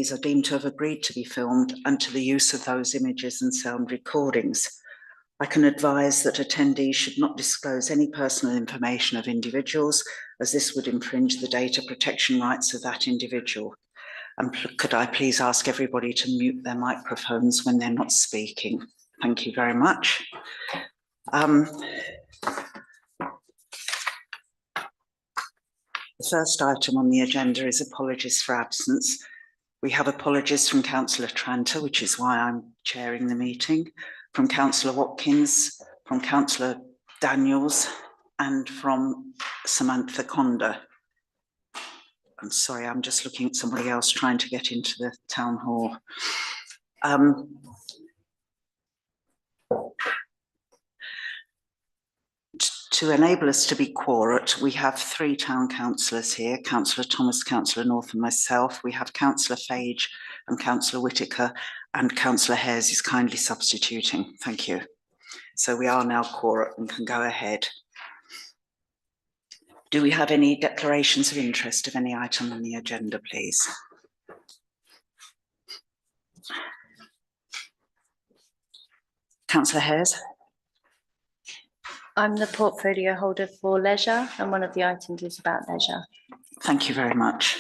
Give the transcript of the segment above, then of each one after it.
attendees are deemed to have agreed to be filmed and to the use of those images and sound recordings. I can advise that attendees should not disclose any personal information of individuals, as this would infringe the data protection rights of that individual. And could I please ask everybody to mute their microphones when they're not speaking? Thank you very much. The first item on the agenda is apologies for absence. We have apologies from Councillor Tranter, which is why I'm chairing the meeting, from Councillor Watkins, from Councillor Daniels, and from Samantha Conda. I'm sorry, I'm just looking at somebody else trying to get into the town hall. To enable us to be quorate, we have 3 town councillors here, Councillor Thomas, Councillor North and myself. We have Councillor Fage and Councillor Whitaker, and Councillor Hayes is kindly substituting. Thank you. So we are now quorate and can go ahead. Do we have any declarations of interest of any item on the agenda, please? Councillor Hayes. I'm the portfolio holder for leisure, and one of the items is about leisure. Thank you very much.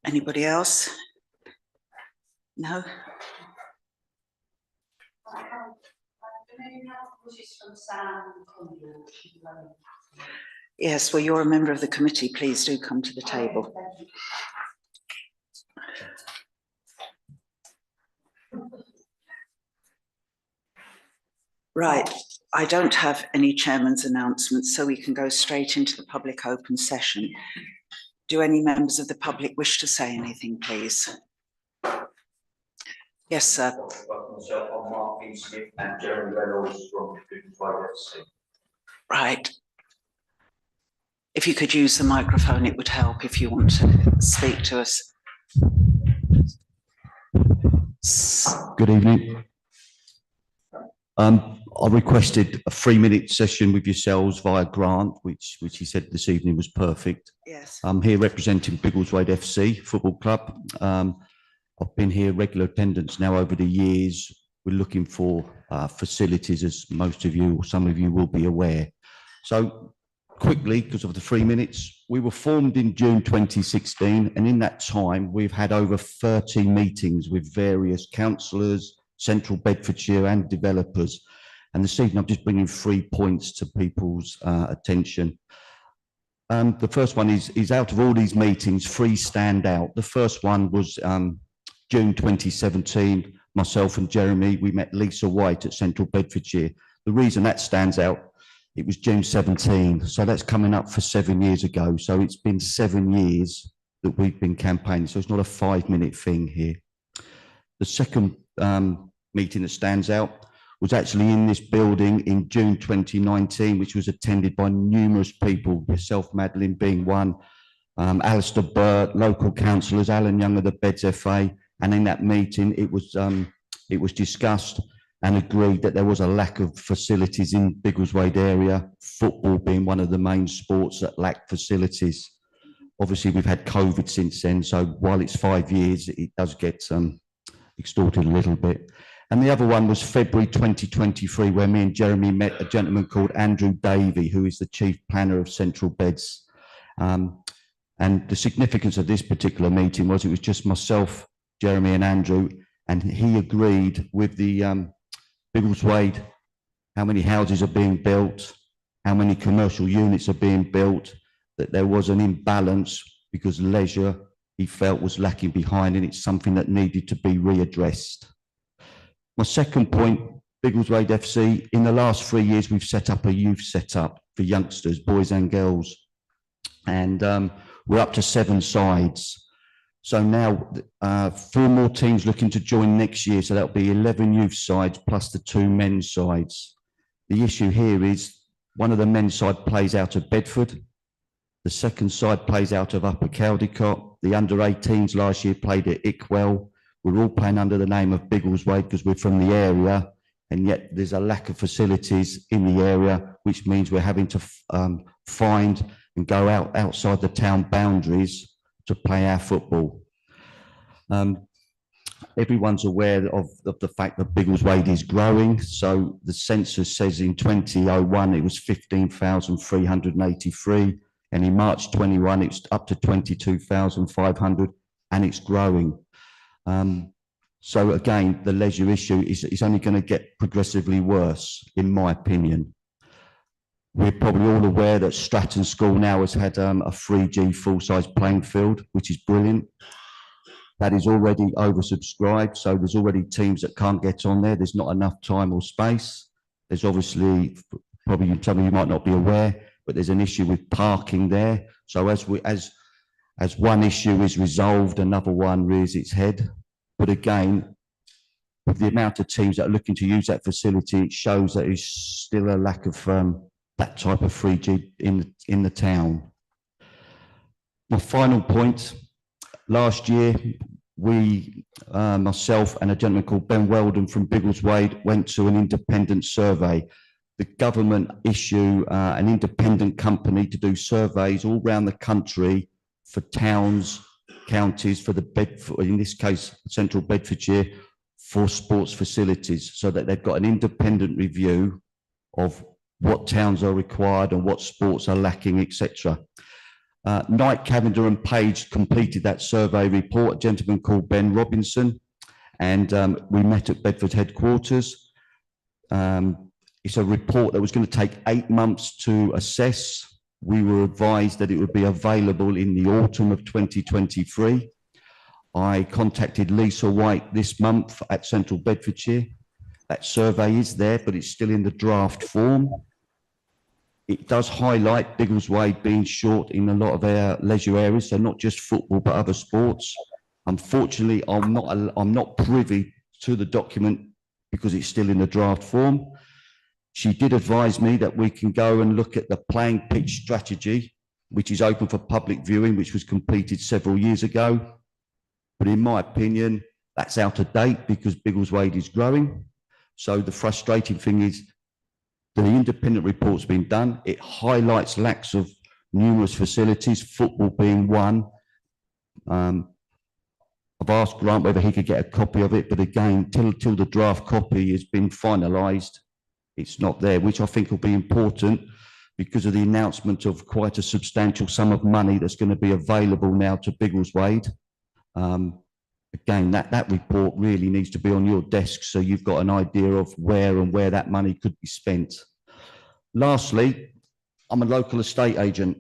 Anybody else? No? Yes, well, you're a member of the committee. Please do come to the table. Right, I don't have any chairman's announcements, so we can go straight into the public open session. Do any members of the public wish to say anything, please? Yes, sir. Myself, I'm Mark Smith and Jeremy Reynolds from Biggleswade FC. Right. If you could use the microphone, it would help if you want to speak to us. Good evening. I requested a 3-minute session with yourselves via Grant, which he said this evening was perfect. Yes. I'm here representing Biggleswade FC Football Club. I've been here regular attendance now over the years. We're looking for facilities, as most of you or some of you will be aware. So quickly, because of the 3 minutes, we were formed in June 2016, and in that time we've had over 30 meetings with various councillors, Central Bedfordshire and developers. And this evening I'm just bringing 3 points to people's attention. The first one is out of all these meetings, 3 stand out. The first one was June 2017, myself and Jeremy, we met Lisa White at Central Bedfordshire. The reason that stands out, it was June 17, so that's coming up for 7 years ago. So it's been 7 years that we've been campaigning, so it's not a 5-minute thing here. The second meeting that stands out was actually in this building in June 2019, which was attended by numerous people, yourself, Madeline, being one, Alistair Burt, local councillors, Alan Young of the Beds FA, and in that meeting it was discussed and agreed that there was a lack of facilities in Biggleswade area, football being one of the main sports that lacked facilities. Obviously we've had COVID since then, so while it's 5 years, it does get extorted a little bit. And the other one was February 2023, where me and Jeremy met a gentleman called Andrew Davey, who is the chief planner of Central Beds. And the significance of this particular meeting was it was just myself, Jeremy and Andrew, and he agreed with the Biggleswade, how many houses are being built, how many commercial units are being built, that there was an imbalance because leisure, he felt, was lacking behind, and it's something that needed to be readdressed. My second point, Biggleswade FC, in the last 3 years, we've set up a youth setup for youngsters, boys and girls, and we're up to 7 sides. So now 4 more teams looking to join next year, so that'll be 11 youth sides plus the 2 men's sides. The issue here is one of the men's side plays out of Bedford, the second side plays out of Upper Caldicot, the under-18s last year played at Ickwell. We're all playing under the name of Biggleswade because we're from the area, and yet there's a lack of facilities in the area, which means we're having to find and go outside the town boundaries to play our football. Everyone's aware of the fact that Biggleswade is growing. So the census says in 2001 it was 15,383, and in March 21 it's up to 22,500, and it's growing. So again, the leisure issue is only going to get progressively worse, in my opinion. We're probably all aware that Stratton School now has had a 3G full-size playing field, which is brilliant. That is already oversubscribed, so there's already teams that can't get on there. There's not enough time or space. There's obviously, probably some of you might not be aware, but there's an issue with parking there. So as one issue is resolved, another one rears its head. But again, with the amount of teams that are looking to use that facility, it shows that there's still a lack of that type of 3G in the town. My final point. Last year, we, myself and a gentleman called Ben Weldon from Biggleswade, went to an independent survey. The government issue an independent company to do surveys all around the country for towns, counties, for in this case, Central Bedfordshire, for sports facilities, so that they've got an independent review of what towns are required and what sports are lacking, etc. Knight, Cavender and Page completed that survey report, a gentleman called Ben Robinson, and we met at Bedford headquarters. It's a report that was going to take 8 months to assess. We were advised that it would be available in the autumn of 2023. I contacted Lisa White this month at Central Bedfordshire. That survey is there, but it's still in the draft form. It does highlight Biggleswade being short in a lot of our leisure areas, so not just football, but other sports. Unfortunately, I'm not privy to the document because it's still in the draft form. She did advise me that we can go and look at the playing pitch strategy, which is open for public viewing, which was completed several years ago. But in my opinion, that's out of date because Biggleswade is growing. So the frustrating thing is, the independent report's been done. It highlights lacks of numerous facilities, football being one. I've asked Grant whether he could get a copy of it, but again, till the draft copy has been finalised, it's not there, which I think will be important because of the announcement of quite a substantial sum of money that's going to be available now to Biggleswade. Again, that report really needs to be on your desk so you've got an idea of where that money could be spent. Lastly, I'm a local estate agent.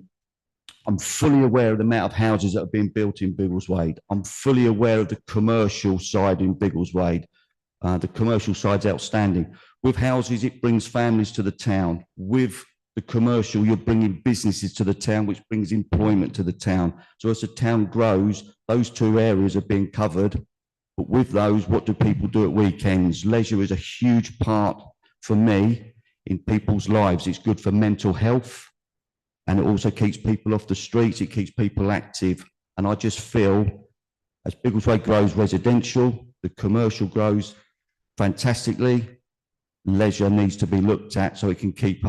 I'm fully aware of the amount of houses that have been built in Biggleswade. I'm fully aware of the commercial side in Biggleswade. The commercial side's outstanding. With houses, it brings families to the town. With the commercial, you're bringing businesses to the town, which brings employment to the town. So as the town grows, those two areas are being covered. But with those, what do people do at weekends? Leisure is a huge part for me in people's lives. It's good for mental health, and it also keeps people off the streets. It keeps people active. And I just feel as Biggleswade grows residential, the commercial grows fantastically. Leisure needs to be looked at so it can keep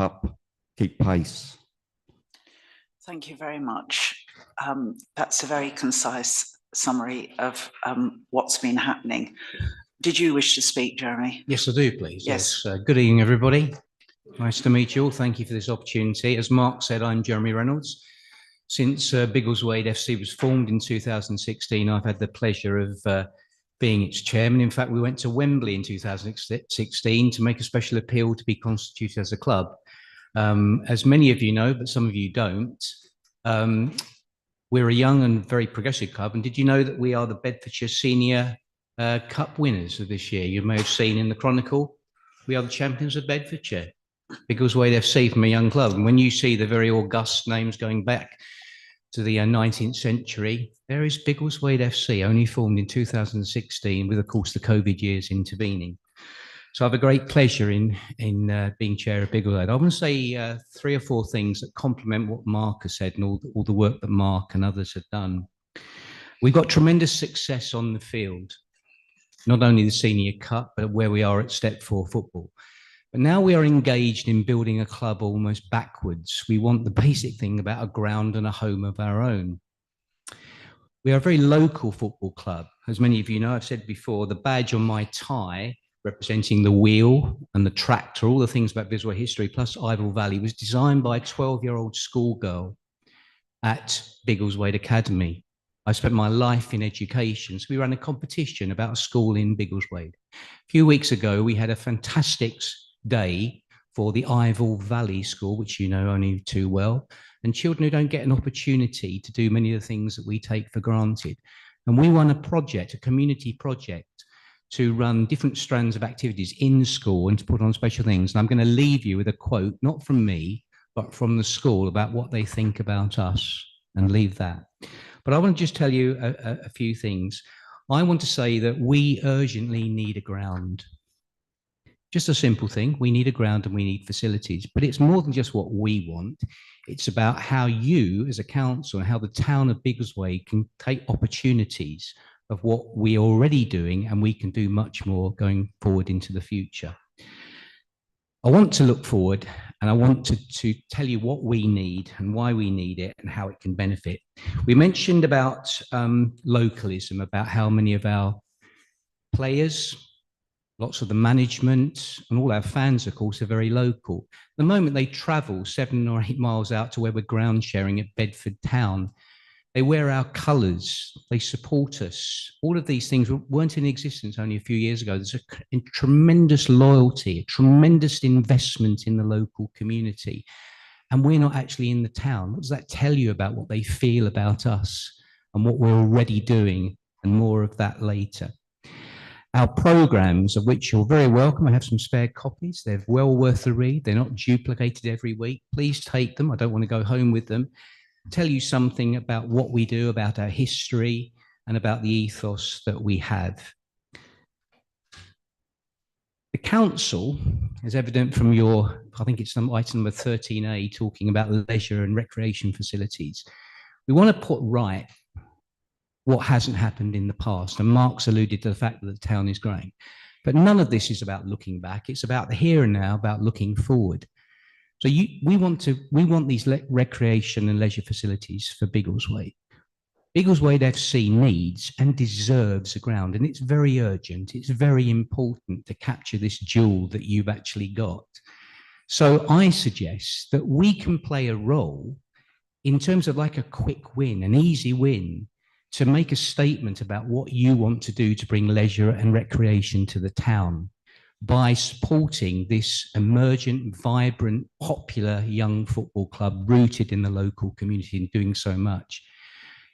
pace. Thank you very much. That's a very concise summary of what's been happening. Did you wish to speak, Jeremy? Yes, I do, please. Yes. Good evening, everybody. Nice to meet you all. Thank you for this opportunity. As Mark said, I'm Jeremy Reynolds. Since Biggleswade FC was formed in 2016, I've had the pleasure of being its chairman. In fact, we went to Wembley in 2016 to make a special appeal to be constituted as a club. As many of you know, but some of you don't, we're a young and very progressive club. And did you know that we are the Bedfordshire Senior Cup winners of this year? You may have seen in the Chronicle, we are the champions of Bedfordshire. Biggleswade FC from a young club. And when you see the very august names going back to the 19th century, there is Biggleswade FC, only formed in 2016, with, of course, the COVID years intervening. So I have a great pleasure in being chair of Biggleswade. I want to say 3 or 4 things that complement what Mark has said and all the work that Mark and others have done. We've got tremendous success on the field, not only the Senior Cup, but where we are at Step 4 football. But now we are engaged in building a club almost backwards. We want the basic thing about a ground and a home of our own. We are a very local football club. As many of you know, I've said before, the badge on my tie representing the wheel and the tractor, all the things about Biggleswade history, plus Ivor Valley, was designed by a 12-year-old schoolgirl at Biggleswade Academy. I spent my life in education, so we ran a competition about a school in Biggleswade. A few weeks ago, we had a fantastic day for the Ivor Valley School, which you know only too well, and children who don't get an opportunity to do many of the things that we take for granted. And we won a project, a community project, to run different strands of activities in school and to put on special things. And I'm going to leave you with a quote, not from me, but from the school about what they think about us, and leave that. But I want to just tell you a few things. I want to say that we urgently need a ground. Just a simple thing. We need a ground and we need facilities, but it's more than just what we want. It's about how you as a council and how the town of Biggleswade can take opportunities of what we're already doing, and we can do much more going forward into the future. I want to look forward, and I want to tell you what we need and why we need it and how it can benefit. We mentioned about localism, about how many of our players, lots of the management and all our fans, of course, are very local. The moment they travel 7 or 8 miles out to where we're ground sharing at Bedford Town, they wear our colours, they support us. All of these things weren't in existence only a few years ago. There's a tremendous loyalty, a tremendous investment in the local community. And we're not actually in the town. What does that tell you about what they feel about us and what we're already doing? And more of that later. Our programmes, of which you're very welcome, I have some spare copies. They're well worth a read. They're not duplicated every week. Please take them. I don't want to go home with them. Tell you something about what we do, about our history, and about the ethos that we have. The council, as evident from your, I think it's item number 13A, talking about leisure and recreation facilities. We want to put right what hasn't happened in the past. And Mark's alluded to the fact that the town is growing. But none of this is about looking back. It's about the here and now, about looking forward. So we want these recreation and leisure facilities for Biggleswade. Biggleswade FC needs and deserves a ground, and it's very urgent. It's very important to capture this jewel that you've actually got. So I suggest that we can play a role in terms of like a quick win, an easy win, to make a statement about what you want to do to bring leisure and recreation to the town by supporting this emergent, vibrant, popular young football club rooted in the local community and doing so much.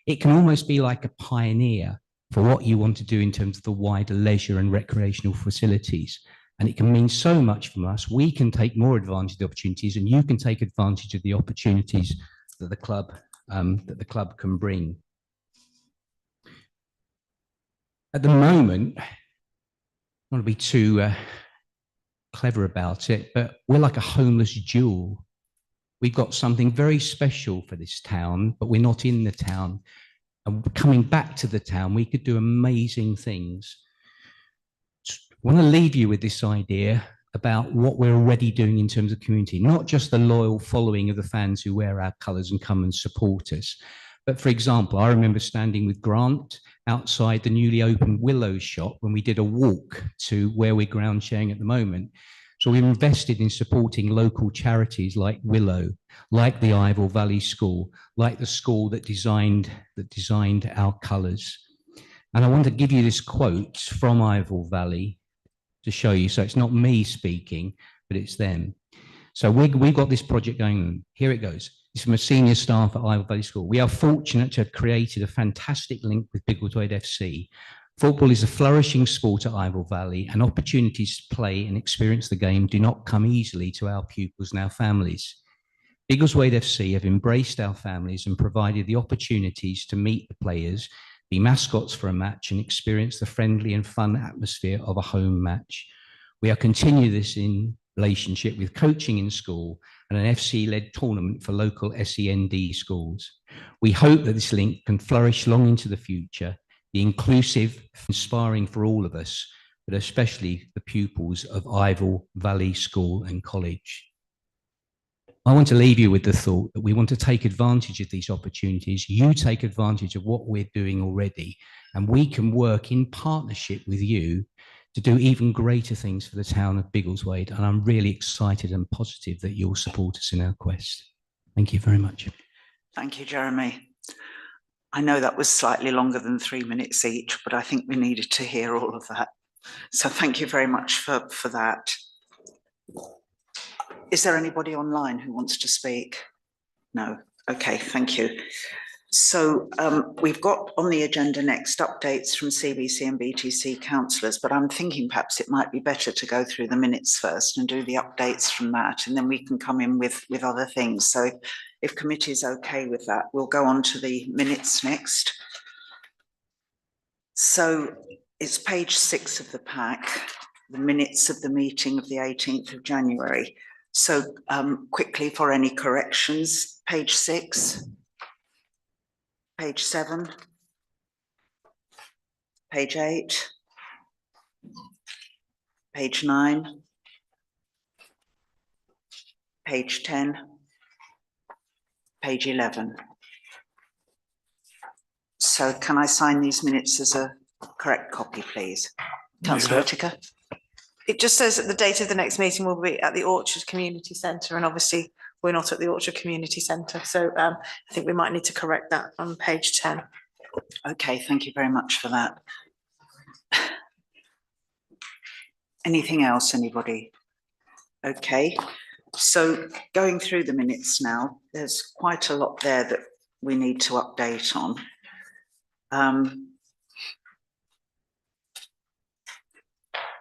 It can almost be like a pioneer for what you want to do in terms of the wider leisure and recreational facilities. And it can mean so much from us. We can take more advantage of the opportunities, and you can take advantage of the opportunities that the club can bring. At the moment, I don't want to be too clever about it, but we're like a homeless jewel. We've got something very special for this town, but we're not in the town. And coming back to the town, we could do amazing things. I want to leave you with this idea about what we're already doing in terms of community, not just the loyal following of the fans who wear our colours and come and support us. But for example, I remember standing with Grant outside the newly opened Willow shop when we did a walk to where we're ground sharing at the moment. So we've invested in supporting local charities like Willow, like the Ivor Valley School, like the school that designed our colours. And I want to give you this quote from Ivor Valley to show you. So it's not me speaking, but it's them. So we've got this project going on. Here it goes. It's from a senior staff at Ivor Valley School. We are fortunate to have created a fantastic link with Biggleswade FC. Football is a flourishing sport at Ivor Valley, and opportunities to play and experience the game do not come easily to our pupils and our families. Biggleswade FC have embraced our families and provided the opportunities to meet the players, be mascots for a match, and experience the friendly and fun atmosphere of a home match. We are continuing this in relationship with coaching in school and an FC-led tournament for local SEND schools. We hope that this link can flourish long into the future, be inclusive, inspiring for all of us, but especially the pupils of Ivell Valley School and College. I want to leave you with the thought that we want to take advantage of these opportunities. You take advantage of what we're doing already, and we can work in partnership with you to do even greater things for the town of Biggleswade. And I'm really excited and positive that you'll support us in our quest. Thank you very much. Thank you, Jeremy. I know that was slightly longer than 3 minutes each, but I think we needed to hear all of that. So thank you very much for that. Is there anybody online who wants to speak? No. Okay, thank you. So we've got on the agenda next updates from CBC and BTC councillors, but I'm thinking perhaps it might be better to go through the minutes first and do the updates from that, and then we can come in with other things. So if committee is okay with that, we'll go on to the minutes next. So it's page 6 of the pack, the minutes of the meeting of the 18th of January. So quickly for any corrections, page 6, page 7, page 8, page 9, page 10, page 11. So can I sign these minutes as a correct copy, please? Councillor Whittaker. It just says that the date of the next meeting will be at the Orchard Community Centre, and obviously we're not at the Orchard Community Centre, so I think we might need to correct that on page 10. Okay, thank you very much for that. Anything else, anybody? Okay, so going through the minutes now, there's quite a lot there that we need to update on.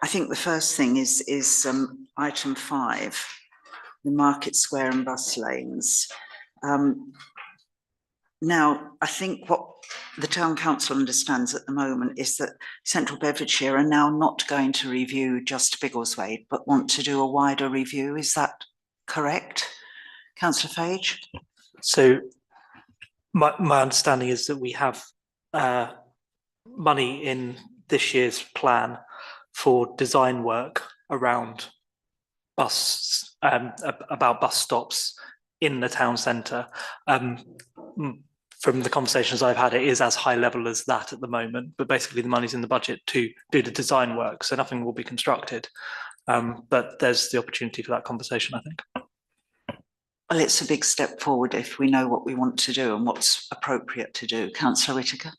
I think the first thing is item 5, the Market Square and bus lanes. Now, I think what the Town Council understands at the moment is that Central Bedfordshire are now not going to review just Biggleswade, but want to do a wider review. Is that correct, Councillor Fage? So my understanding is that we have money in this year's plan for design work around bus, about bus stops in the town centre. From the conversations I've had, it is as high level as that at the moment, but basically the money's in the budget to do the design work, so nothing will be constructed. But there's the opportunity for that conversation, I think. Well, it's a big step forward if we know what we want to do and what's appropriate to do. Councillor Whittaker.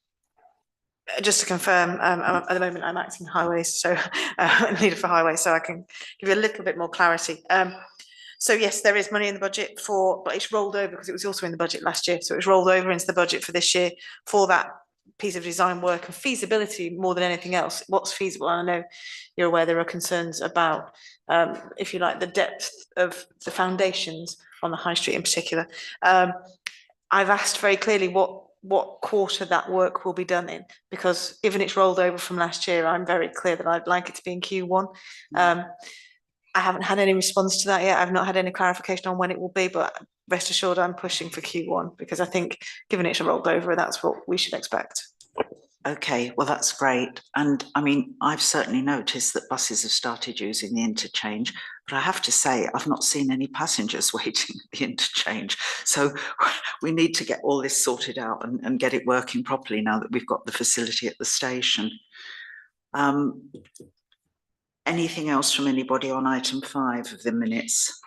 Just to confirm, at the moment I'm acting highways, so leader for highways, so I can give you a little bit more clarity. So yes, there is money in the budget for, but it's rolled over because it was also in the budget last year. So it was rolled over into the budget for this year for that piece of design work and feasibility more than anything else. What's feasible? And I know you're aware there are concerns about, if you like, the depth of the foundations on the high street in particular. I've asked very clearly what quarter that work will be done in, because given it's rolled over from last year, I'm very clear that I'd like it to be in Q1. I haven't had any response to that yet. I've not had any clarification on when it will be, but rest assured I'm pushing for Q1 because I think given it's rolled over, that's what we should expect. Okay, well, that's great. And I mean, I've certainly noticed that buses have started using the interchange, but I have to say, I've not seen any passengers waiting at the interchange. So we need to get all this sorted out and get it working properly now that we've got the facility at the station. Anything else from anybody on item 5 of the minutes?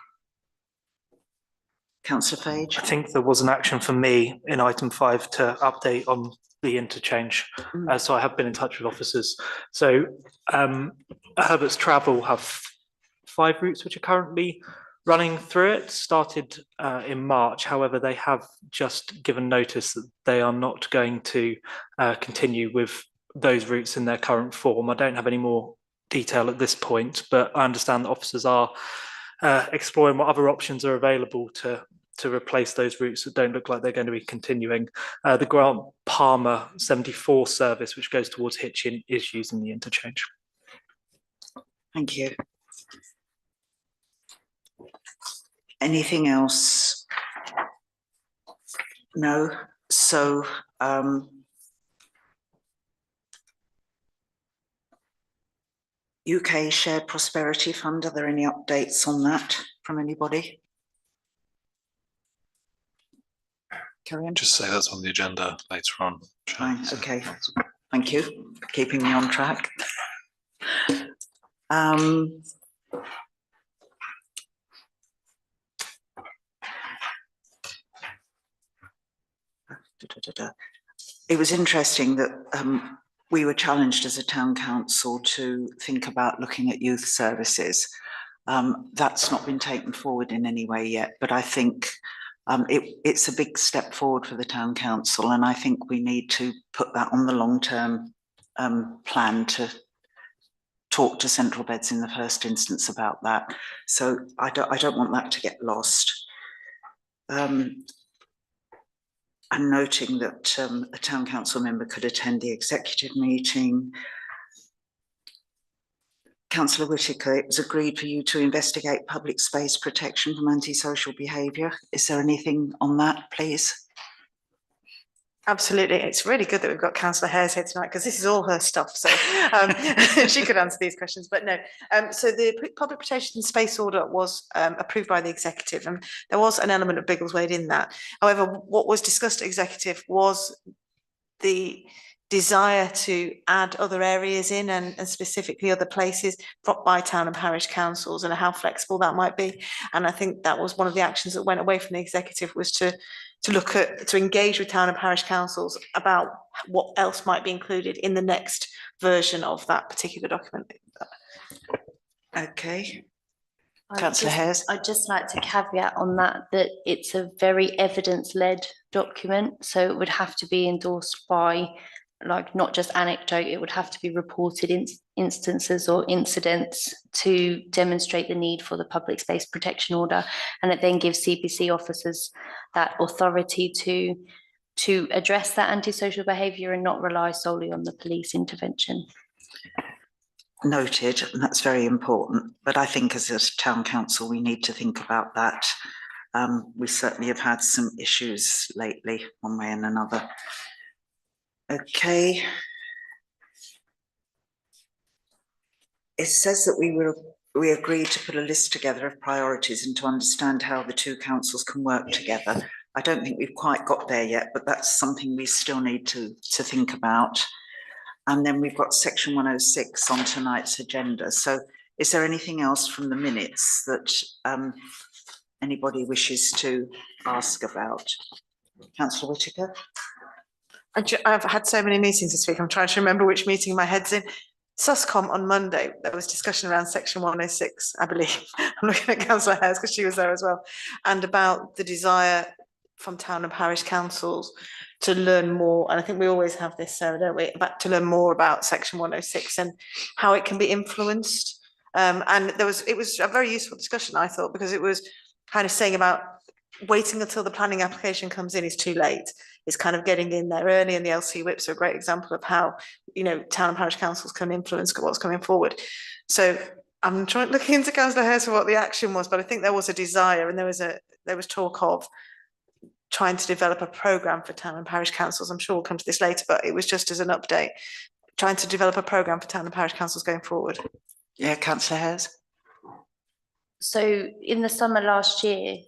Councillor Fage? I think there was an action for me in item 5 to update on the interchange. So I have been in touch with officers. So Herbert's Travel have 5 routes which are currently running through it, started in March. However, they have just given notice that they are not going to continue with those routes in their current form. I don't have any more detail at this point, but I understand that officers are exploring what other options are available to replace those routes that don't look like they're going to be continuing. The Grant Palmer 74 service, which goes towards Hitchin, is using the interchange. Thank you. Anything else? No. So UK Shared Prosperity Fund, are there any updates on that from anybody? Carry on. Just say that's on the agenda later on. Fine, okay. Thank you for keeping me on track. It was interesting that we were challenged as a town council to think about looking at youth services. That's not been taken forward in any way yet, but I think it's a big step forward for the town council, and I think we need to put that on the long-term plan to talk to Central Beds in the first instance about that. So I don't want that to get lost. I'm noting that a town council member could attend the executive meeting. Councillor Whitaker, it was agreed for you to investigate public space protection from antisocial behaviour. Is there anything on that, please? Absolutely. It's really good that we've got Councillor Hares here tonight, because this is all her stuff. So she could answer these questions, but no. So the public protection space order was approved by the executive, and there was an element of Biggleswade in that. However, what was discussed at executive was the desire to add other areas in, and specifically other places by town and parish councils, and how flexible that might be. And I think that was one of the actions that went away from the executive, was to engage with town and parish councils about what else might be included in the next version of that particular document. Okay. Councillor Hares. I'd just like to caveat on that it's a very evidence-led document, so it would have to be endorsed by, like, not just anecdote, it would have to be reported instances or incidents to demonstrate the need for the public space protection order, and it then gives CPC officers that authority to address that antisocial behaviour and not rely solely on the police intervention. Noted, and that's very important. But I think as a town council, we need to think about that. We certainly have had some issues lately, one way and another. Okay. It says that we agreed to put a list together of priorities and to understand how the two councils can work together. I don't think we've quite got there yet, but that's something we still need to think about. And then we've got section 106 on tonight's agenda. So is there anything else from the minutes that anybody wishes to ask about? Councillor Whitaker? I've had so many meetings this week, I'm trying to remember which meeting my head's in. Suscom on Monday, there was discussion around section 106, I believe. I'm looking at Councillor Hares because she was there as well, and about the desire from town and parish councils to learn more. And I think we always have this, Sarah, don't we, about to learn more about section 106 and how it can be influenced. And it was a very useful discussion, I thought, because it was kind of saying about waiting until the planning application comes in is too late. It's kind of getting in there early, and the LC whips are a great example of how, you know, town and parish councils can influence what's coming forward. So I'm looking into Councillor Hares for what the action was, but I think there was a desire, and there was talk of trying to develop a programme for town and parish councils. I'm sure we'll come to this later, but it was just as an update, trying to develop a programme for town and parish councils going forward. Yeah, Councillor Hares. So in the summer last year,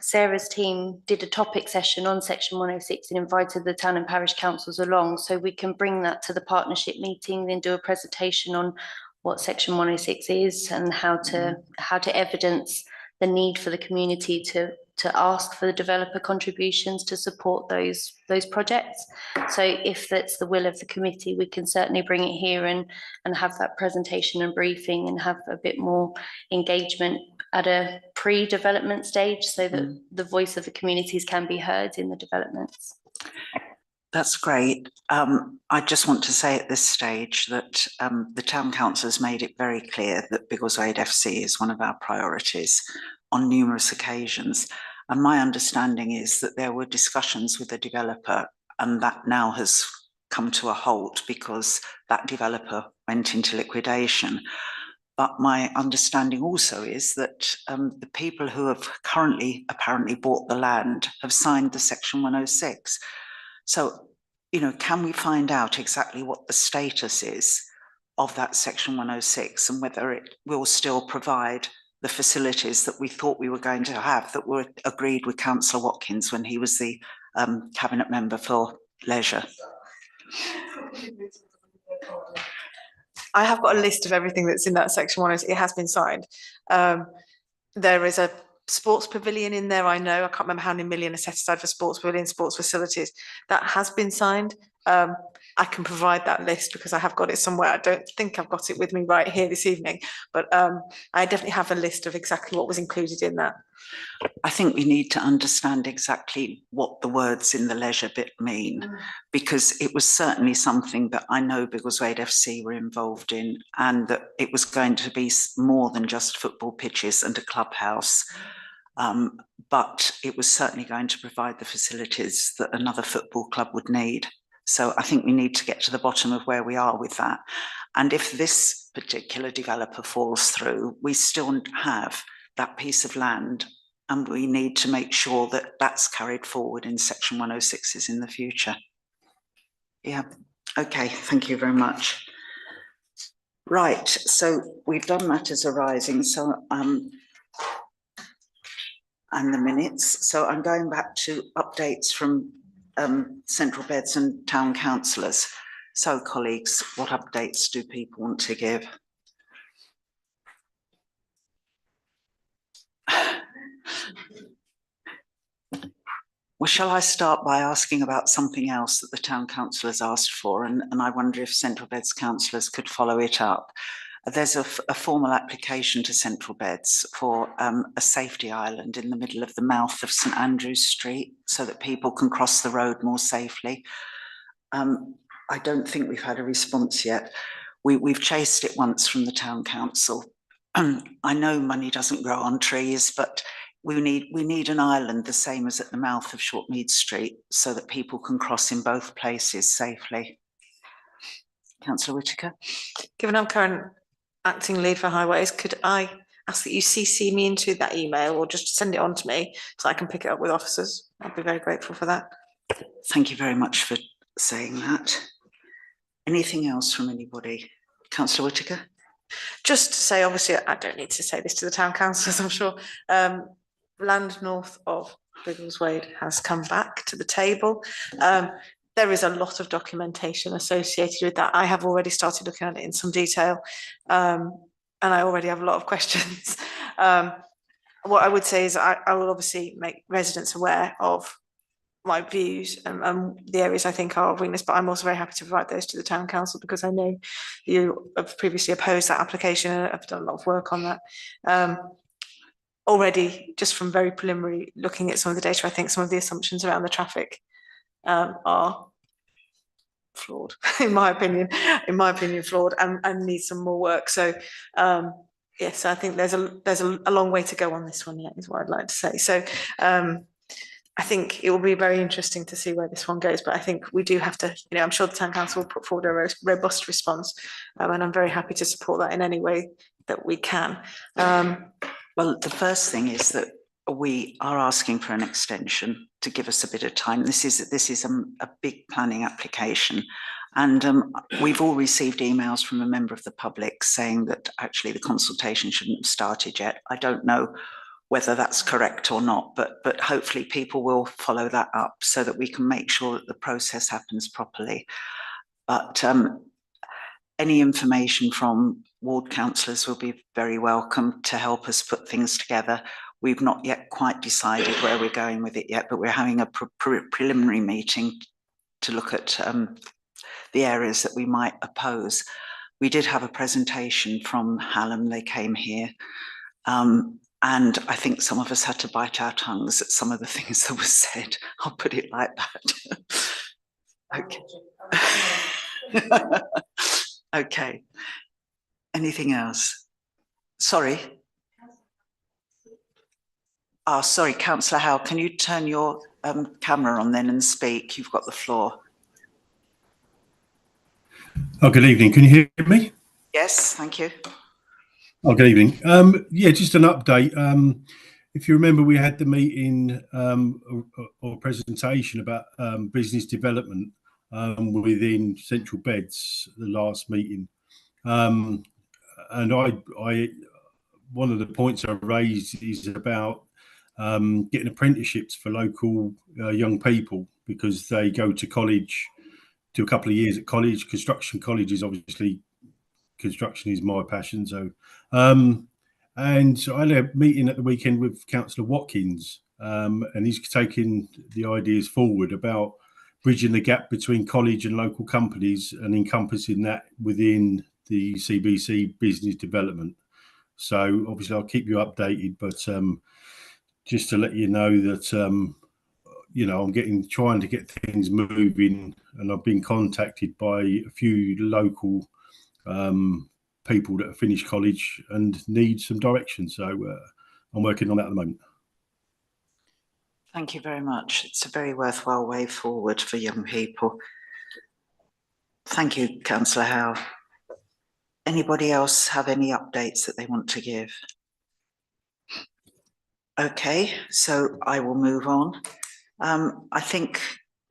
Sarah's team did a topic session on section 106 and invited the town and parish councils along, so we can bring that to the partnership meeting, then do a presentation on what section 106 is and how to evidence the need for the community to ask for the developer contributions to support those projects. So if that's the will of the committee, we can certainly bring it here and have that presentation and briefing and have a bit more engagement at a pre-development stage, so that the voice of the communities can be heard in the developments. That's great. I just want to say at this stage that the town council has made it very clear that Biggleswade FC is one of our priorities on numerous occasions. And my understanding is that there were discussions with the developer, and that now has come to a halt because that developer went into liquidation. But my understanding also is that the people who have currently apparently bought the land have signed the section 106. So, you know, can we find out exactly what the status is of that section 106 and whether it will still provide the facilities that we thought we were going to have that were agreed with Councillor Watkins when he was the Cabinet Member for Leisure. I have got a list of everything that's in that section 106. It has been signed. There is a sports pavilion in there, I know. I can't remember how many million are set aside for sports pavilion, sports facilities. That has been signed. I can provide that list because I have got it somewhere. I don't think I've got it with me right here this evening, but I definitely have a list of exactly what was included in that. I think we need to understand exactly what the words in the leisure bit mean, because it was certainly something that I know Biggleswade FC were involved in, and that it was going to be more than just football pitches and a clubhouse. But it was certainly going to provide the facilities that another football club would need. So I think we need to get to the bottom of where we are with that. And if this particular developer falls through, we still have that piece of land, and we need to make sure that that's carried forward in section 106s in the future. Yeah, okay, thank you very much. Right, so we've done matters arising, so and the minutes. So I'm going back to updates from central beds and town councillors. So colleagues, what updates do people want to give? Well, shall I start by asking about something else that the town councillors asked for, and I wonder if central beds councillors could follow it up. There's a formal application to central beds for a safety island in the middle of the mouth of St Andrew's Street so that people can cross the road more safely. I don't think we've had a response yet. We've chased it once from the town council. I know money doesn't grow on trees, but we need an island the same as at the mouth of Shortmead Street so that people can cross in both places safely. Councillor Whitaker. Given I'm current acting lead for highways, could I ask that you CC me into that email or just send it on to me so I can pick it up with officers? I'd be very grateful for that. Thank you very much for saying that. Anything else from anybody? Councillor Whitaker. Just to say, obviously, I don't need to say this to the town councillors, I'm sure. Land north of Biggleswade has come back to the table. There is a lot of documentation associated with that. I have already started looking at it in some detail, and I already have a lot of questions. What I would say is I will obviously make residents aware of my views and the areas I think are of weakness, but I'm also very happy to provide those to the town council because I know you have previously opposed that application and I've done a lot of work on that. Already, just from very preliminary looking at some of the data, I think some of the assumptions around the traffic are flawed, in my opinion, flawed and need some more work. So yes, I think there's a long way to go on this one yet, is what I'd like to say. So I think it will be very interesting to see where this one goes, but I think we do have to, I'm sure the town council will put forward a robust response, and I'm very happy to support that in any way that we can. Well, the first thing is that we are asking for an extension to give us a bit of time. This is a big planning application, and we've all received emails from a member of the public saying that actually the consultation shouldn't have started yet. I don't know whether that's correct or not, but hopefully people will follow that up so that we can make sure that the process happens properly. But any information from ward councillors will be very welcome to help us put things together. We've not yet quite decided where we're going with it yet, but we're having a preliminary meeting to look at the areas that we might oppose. We did have a presentation from Hallam, they came here. And I think some of us had to bite our tongues at some of the things that were said. I'll put it like that. Okay. Okay. Anything else? Sorry. Oh, sorry, Councillor Howe, can you turn your camera on then and speak? You've got the floor. Oh, good evening. Can you hear me? Yes, thank you. Oh, good evening. Yeah, just an update. If you remember, we had the meeting or presentation about business development within Central Beds, the last meeting. And one of the points I raised is about getting apprenticeships for local young people, because they go to college, do a couple of years at college. Construction college is obviously, construction is my passion. So, and so I had a meeting at the weekend with Councillor Watkins, and he's taking the ideas forward about bridging the gap between college and local companies and encompassing that within the CBC business development. So obviously I'll keep you updated, but just to let you know that you know, I'm trying to get things moving, and I've been contacted by a few local people that have finished college and need some direction. So I'm working on that at the moment. Thank you very much. It's a very worthwhile way forward for young people. Thank you, Councillor Howe. Anybody else have any updates that they want to give? Okay, so I will move on. I think,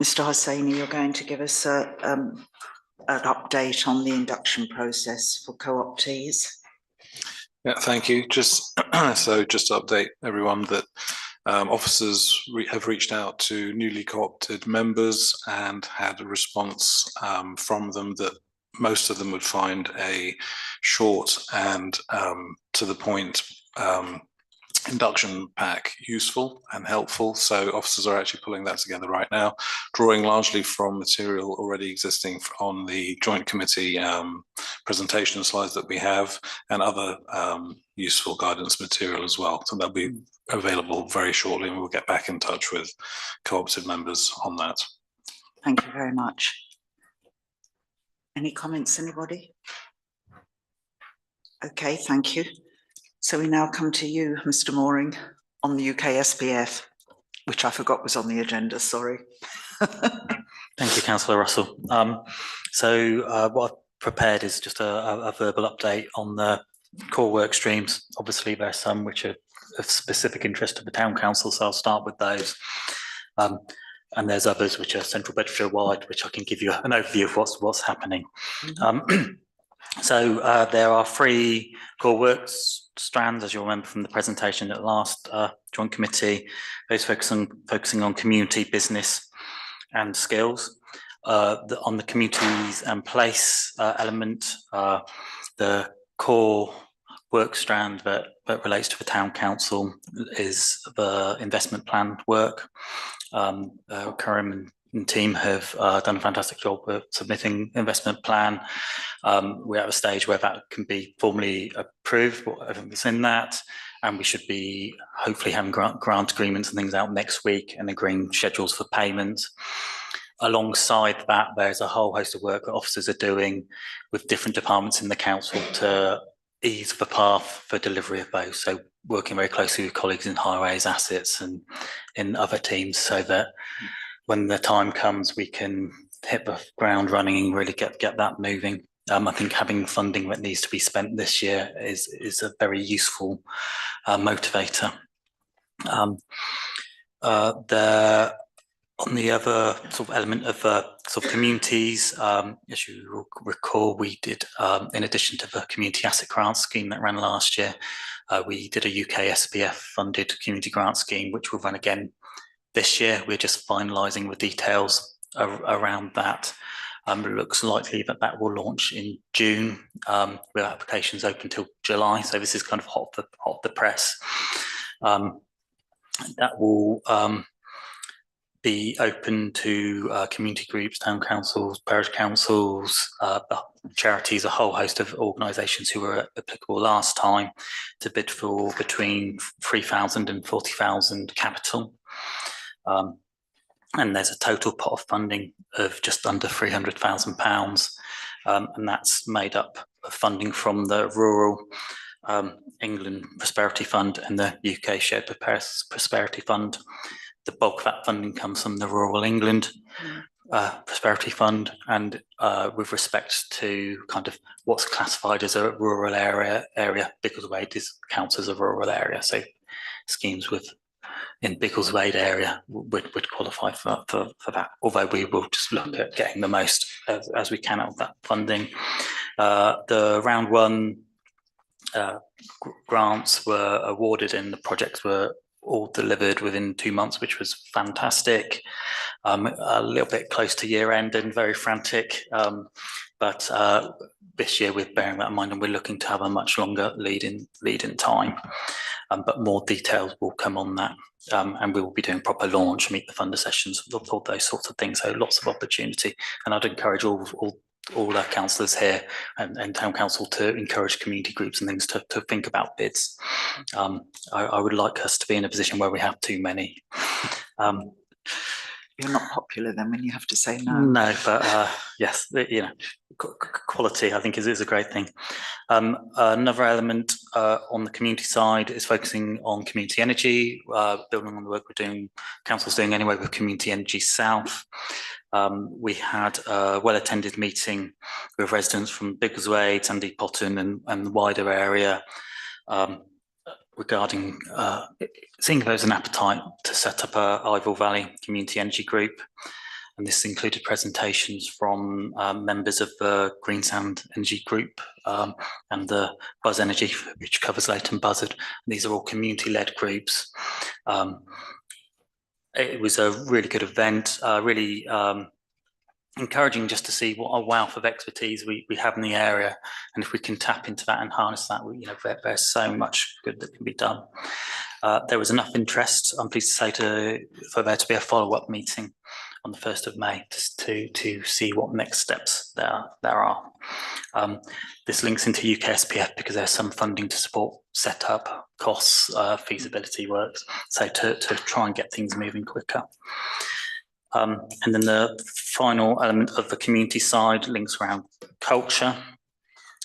Mr. Hosseini, you're going to give us an update on the induction process for co-optees. Yeah, thank you. Just so just to update everyone that officers have reached out to newly co-opted members and had a response from them that most of them would find a short and to the point induction pack useful and helpful. So officers are actually pulling that together right now, drawing largely from material already existing on the joint committee presentation slides that we have, and other useful guidance material as well. So that'll be available very shortly, and we'll get back in touch with co-opted members on that. Thank you very much. Any comments, anybody? Okay, thank you. So we now come to you, Mr. Mooring, on the UK SPF, which I forgot was on the agenda, sorry. Thank you, Councillor Russell. What I've prepared is just a verbal update on the core work streams. Obviously, there are some which are of specific interest to the Town Council, so I'll start with those. And there's others which are Central Bedfordshire wide, which I can give you an overview of what's happening. There are 3 core works strands, as you'll remember from the presentation at last joint committee. Those focusing on community, business and skills. On the communities and place element, the core work strand that relates to the Town Council is the investment plan work. Karim and team have done a fantastic job of submitting investment plan. We're at a stage where that can be formally approved, everything that's in that, and we should be hopefully having grant agreements and things out next week and agreeing schedules for payment. Alongside that, there's a whole host of work that officers are doing with different departments in the council to ease the path for delivery of those. So working very closely with colleagues in highways, assets and in other teams, so that when the time comes, we can hit the ground running and really get that moving. I think having funding that needs to be spent this year is a very useful motivator. On the other sort of element of sort of communities, as you recall, we did, in addition to the community asset grant scheme that ran last year, we did a UK SPF funded community grant scheme, which will run again this year. We're just finalising the details around that. It looks likely that will launch in June, with applications open till July. So this is kind of hot off the press. That will be open to community groups, town councils, parish councils, charities, a whole host of organisations who were applicable last time, to bid for between 3,000 and 40,000 capital. And there's a total pot of funding of just under £300,000, and that's made up of funding from the Rural England Prosperity Fund and the UK Shared Prosperity Fund. The bulk of that funding comes from the Rural England Prosperity Fund, and with respect to kind of what's classified as a rural area, Biggleswade counts as a rural area. So schemes in Biggleswade area would qualify for that, although we will just look at getting the most as we can out of that funding. The round one grants were awarded and the projects were all delivered within 2 months, which was fantastic. A little bit close to year end and very frantic, but this year we're bearing that in mind and we're looking to have a much longer lead in time. But more details will come on that, and we will be doing proper launch, meet the funder sessions, all those sorts of things. So lots of opportunity, and I'd encourage all our councillors here and town council to encourage community groups and things to think about bids. I would like us to be in a position where we have too many. You're not popular then when you have to say no. No, but yes, you know, quality I think is a great thing. Another element on the community side is focusing on community energy, building on the work we're doing, council's doing anyway with Community Energy South. We had a well-attended meeting with residents from Biggleswade, Sandy Potton and the wider area regarding seeing if there was an appetite to set up a Ivor Valley Community Energy Group. And this included presentations from members of the Green Sound Energy Group and the Buzz Energy, which covers Leighton Buzzard. These are all community-led groups. It was a really good event, really encouraging just to see what a wealth of expertise we have in the area, and if we can tap into that and harness that, you know, there's so much good that can be done. There was enough interest, I'm pleased to say, for there to be a follow-up meeting on the 1st of May to see what next steps there are. This links into UK SPF because there's some funding to support setup costs, feasibility works, so to try and get things moving quicker. And then the final element of the community side links around culture.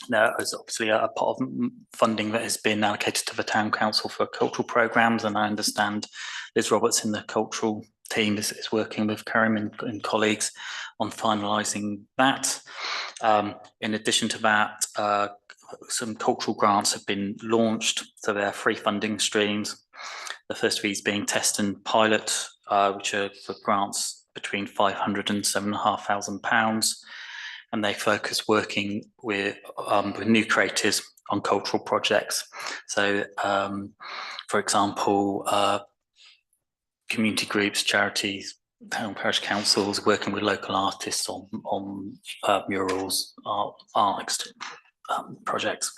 There is obviously a pot of funding that has been allocated to the town council for cultural programmes, and I understand Liz Roberts in the cultural team is working with Karim and colleagues on finalising that. In addition to that, some cultural grants have been launched, so there are 3 funding streams. The first of these being test and pilot, which are for grants between £500 and £7,500, and they focus working with new creators on cultural projects. So, for example, community groups, charities, town parish councils working with local artists on murals, art projects.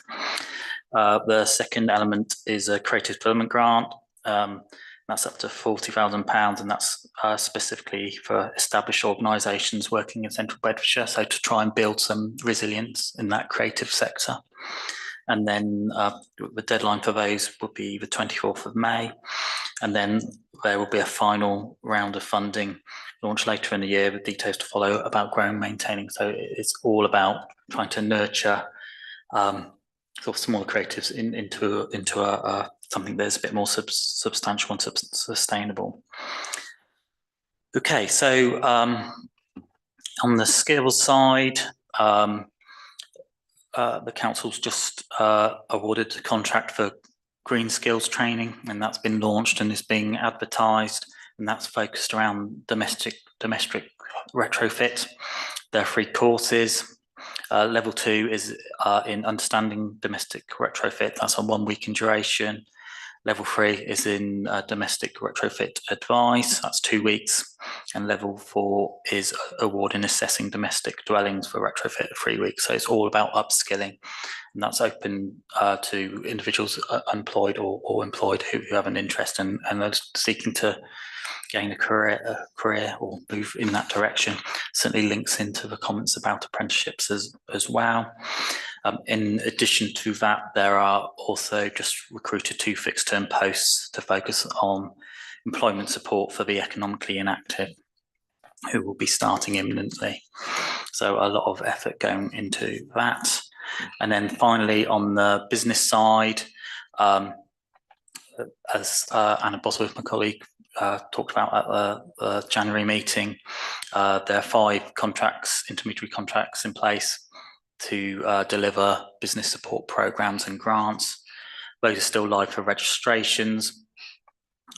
The second element is a creative development grant. That's up to £40,000, and that's specifically for established organisations working in central Bedfordshire, so to try and build some resilience in that creative sector. And then the deadline for those will be the 24th of May. And then there will be a final round of funding launched later in the year with details to follow about growing and maintaining. So it's all about trying to nurture sort of smaller creatives into something that's a bit more substantial and sustainable. Okay, so on the skills side, the council's just awarded a contract for green skills training, and that's been launched and is being advertised, and that's focused around domestic retrofit. There are 3 courses. Level 2 is in understanding domestic retrofit. That's on 1 week in duration. Level 3 is in domestic retrofit advice. That's 2 weeks. And level 4 is award in assessing domestic dwellings for retrofit, 3 weeks. So it's all about upskilling. And that's open to individuals unemployed or employed who have an interest and are seeking to gain a career or move in that direction. Certainly links into the comments about apprenticeships as well. In addition to that, there are also just recruited 2 fixed term posts to focus on employment support for the economically inactive, who will be starting imminently. So a lot of effort going into that. And then finally, on the business side, as Anna Bosworth, my colleague, talked about at the January meeting, there are 5 contracts, intermediary contracts in place to deliver business support programs and grants. Those are still live for registrations.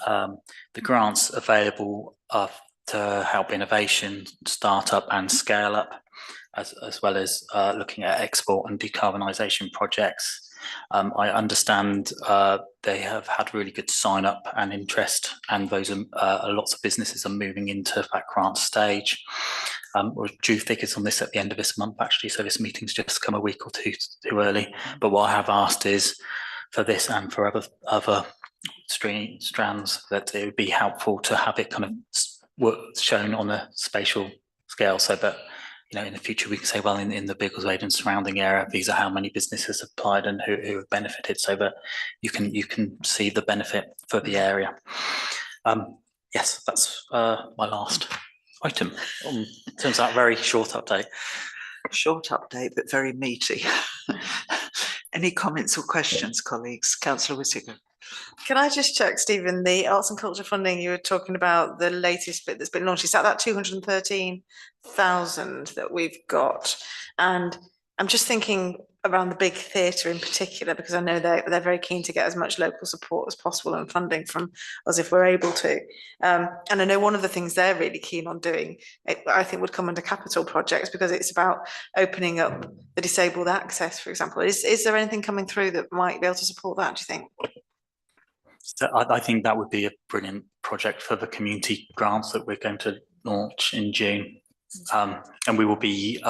The grants available are to help innovation, startup and scale up. as well as looking at export and decarbonisation projects. I understand they have had really good sign up and interest, and those lots of businesses are moving into that grant stage. We're due figures on this at the end of this month, actually, so this meeting's just come a week or two too early. But what I have asked is for this and for other strands that it would be helpful to have it kind of shown on a spatial scale, so that in the future we can say, well, in the Biggleswade and surrounding area, these are how many businesses applied and who have benefited, so that you can see the benefit for the area. Yes, that's my last item. Turns out very short update. Short update, but very meaty. Any comments or questions, colleagues? Councillor Whittaker. Can I just check, Stephen, the arts and culture funding, you were talking about the latest bit that's been launched, is that 213,000 that we've got? And I'm just thinking around the big theatre in particular, because I know they're very keen to get as much local support as possible and funding from us if we're able to. And I know one of the things they're really keen on doing, I think would come under capital projects, because it's about opening up the disabled access, for example. Is there anything coming through that might be able to support that, do you think? So I think that would be a brilliant project for the community grants that we're going to launch in June. And we will be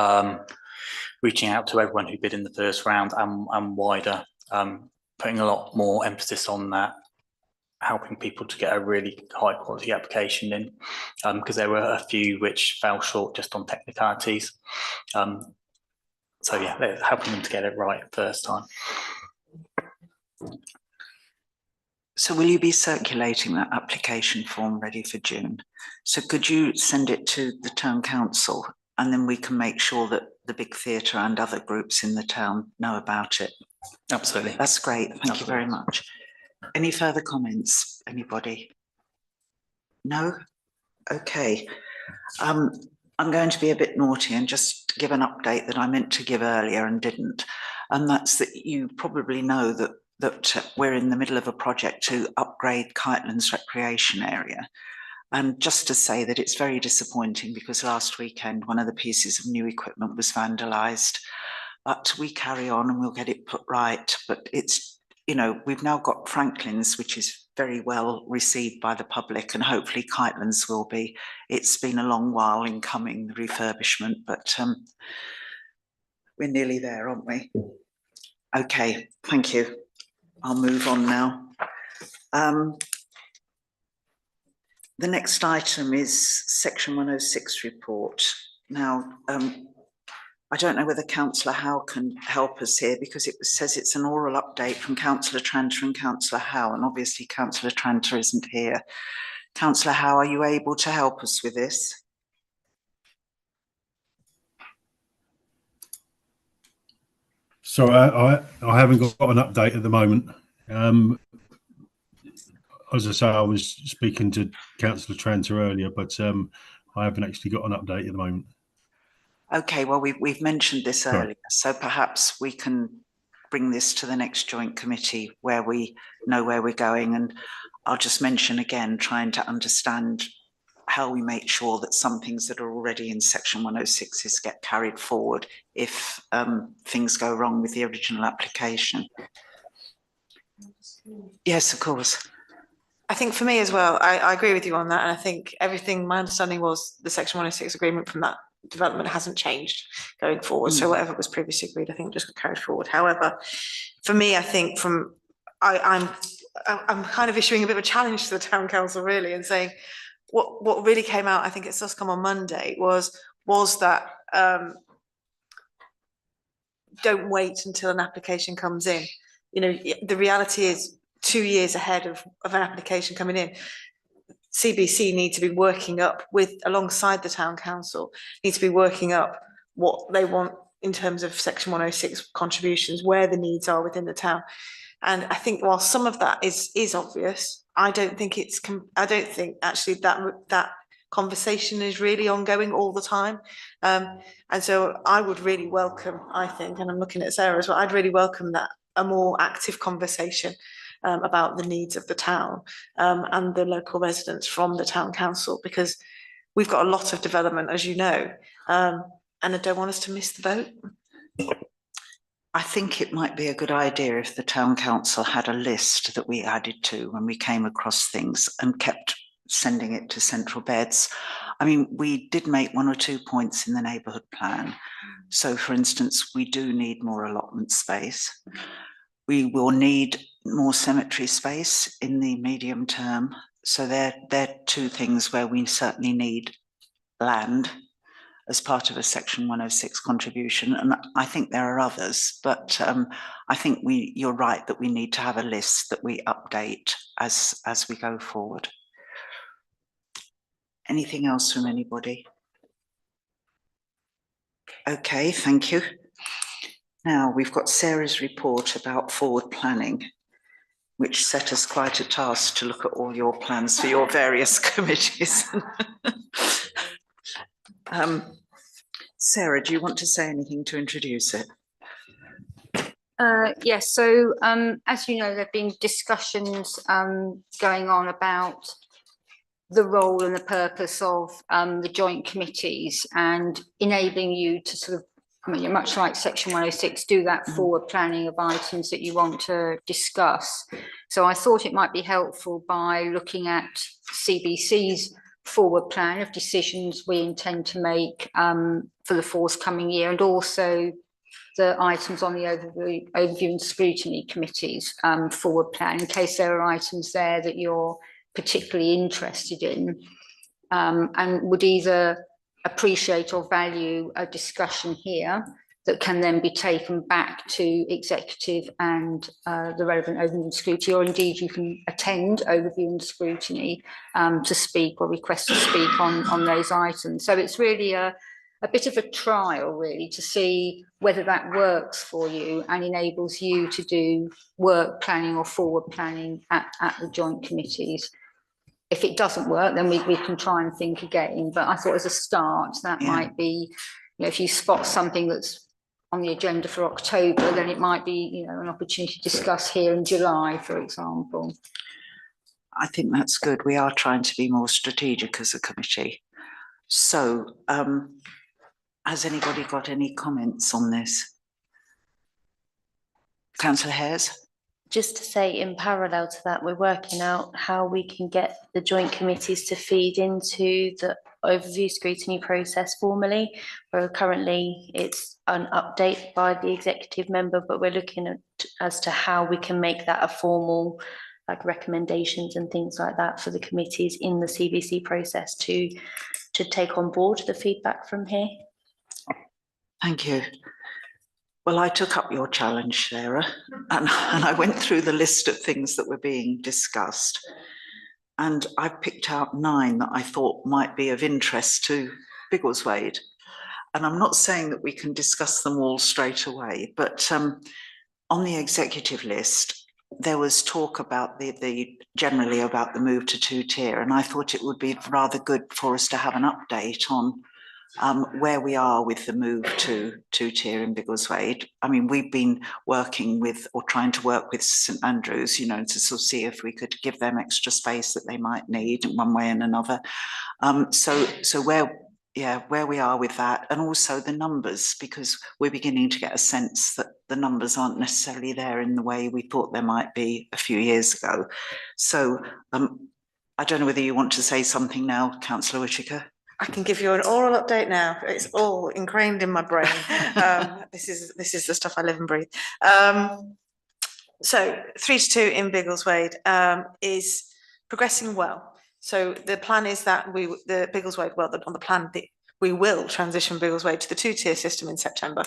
reaching out to everyone who bid in the first round and wider, putting a lot more emphasis on that, helping people to get a really high quality application in, because there were a few which fell short just on technicalities. So yeah, helping them to get it right first time. So will you be circulating that application form ready for June? So could you send it to the town council, and then we can make sure that the big theatre and other groups in the town know about it? Absolutely. That's great. Thank you very much. Any further comments? Anybody? No? Okay. I'm going to be a bit naughty and just give an update that I meant to give earlier and didn't. And that's that you probably know that we're in the middle of a project to upgrade Kitelands recreation area. And just to say that it's very disappointing, because last weekend one of the pieces of new equipment was vandalised, but we carry on and we'll get it put right. But it's, we've now got Franklin's, which is very well received by the public, and hopefully Kitelands will be. It's been a long while in coming, the refurbishment, but we're nearly there, aren't we? Okay, thank you. I'll move on now. The next item is Section 106 report. Now, I don't know whether Councillor Howe can help us here, because it says it's an oral update from Councillor Tranter and Councillor Howe, and obviously Councillor Tranter isn't here. Councillor Howe, are you able to help us with this? So I haven't got an update at the moment. As I say, I was speaking to Councillor Tranter earlier, but I haven't actually got an update at the moment. Okay, well, we've mentioned this earlier, so perhaps we can bring this to the next joint committee where we know where we're going. And I'll just mention again, trying to understand how we make sure that some things that are already in Section 106s get carried forward if things go wrong with the original application. Yes, of course. I think for me as well, I agree with you on that. And I think my understanding was the Section 106 agreement from that development hasn't changed going forward. So whatever was previously agreed, I think just got carried forward. However, for me, I think I'm kind of issuing a bit of a challenge to the town council really, and saying what really came out, I think it's just come on Monday, was that don't wait until an application comes in. The reality is 2 years ahead of an application coming in, CBC need to be working up alongside the town council, need to be working up what they want in terms of Section 106 contributions, where the needs are within the town. And I think while some of that is obvious, I don't think actually that conversation is really ongoing all the time. And so I would really welcome, I think, and I'm looking at Sarah as well, I'd really welcome that, a more active conversation about the needs of the town and the local residents from the town council, because we've got a lot of development, as you know, And I don't want us to miss the vote. I think it might be a good idea if the town council had a list that we added to when we came across things and kept sending it to central beds. I mean, we did make 1 or 2 points in the neighbourhood plan. So for instance, we do need more allotment space. We will need more cemetery space in the medium term. So they're 2 things where we certainly need land as part of a section 106 contribution. And I think there are others, but I think you're right that we need to have a list that we update as we go forward. Anything else from anybody? Okay, thank you. Now we've got Sarah's report about forward planning, which set us quite a task to look at all your plans for your various committees. Sarah, do you want to say anything to introduce it? Yes, so as you know, there have been discussions going on about the role and the purpose of the joint committees and enabling you to sort of, I mean, much like section 106, do that forward planning of items that you want to discuss. So I thought it might be helpful by looking at CBC's forward plan of decisions we intend to make for the forthcoming year, and also the items on the overview and scrutiny committees forward plan, in case there are items there that you're particularly interested in, and would either appreciate or value a discussion here that can then be taken back to executive and the relevant overview and scrutiny, or indeed you can attend overview and scrutiny to speak or request to speak on those items. So it's really a bit of a trial, really, to see whether that works for you and enables you to do work planning or forward planning at the joint committees. If it doesn't work, then we can try and think again. But I thought as a start, that might be, you know, if you spot something that's on the agenda for October, then it might be, you know, an opportunity to discuss here in July, for example. I think that's good. We are trying to be more strategic as a committee. So, has anybody got any comments on this? Councillor Hayes? Just to say, in parallel to that, we're working out how we can get the joint committees to feed into the overview scrutiny process formally. Where currently it's an update by the executive member, but we're looking at as to how we can make that a formal, like, recommendations and things like that for the committees in the CBC process to take on board the feedback from here. Thank you. Well, I took up your challenge, Sarah, and I went through the list of things that were being discussed, and I picked out 9 that I thought might be of interest to Biggleswade. And I'm not saying that we can discuss them all straight away, but on the executive list, there was talk about generally about the move to 2-tier, and I thought it would be rather good for us to have an update on where we are with the move to 2-tier in Biggleswade. I mean, we've been working with, or trying to work with St Andrews, you know, to sort of see if we could give them extra space that they might need in one way and another. So where we are with that, and also the numbers, because we're beginning to get a sense that the numbers aren't necessarily there in the way we thought there might be a few years ago. So I don't know whether you want to say something now, Councillor Whittaker. I can give you an oral update now. It's all ingrained in my brain. This is the stuff I live and breathe. So 3-2 in Biggleswade is progressing well. So the plan is that we will transition Biggleswade to the 2-tier system in September.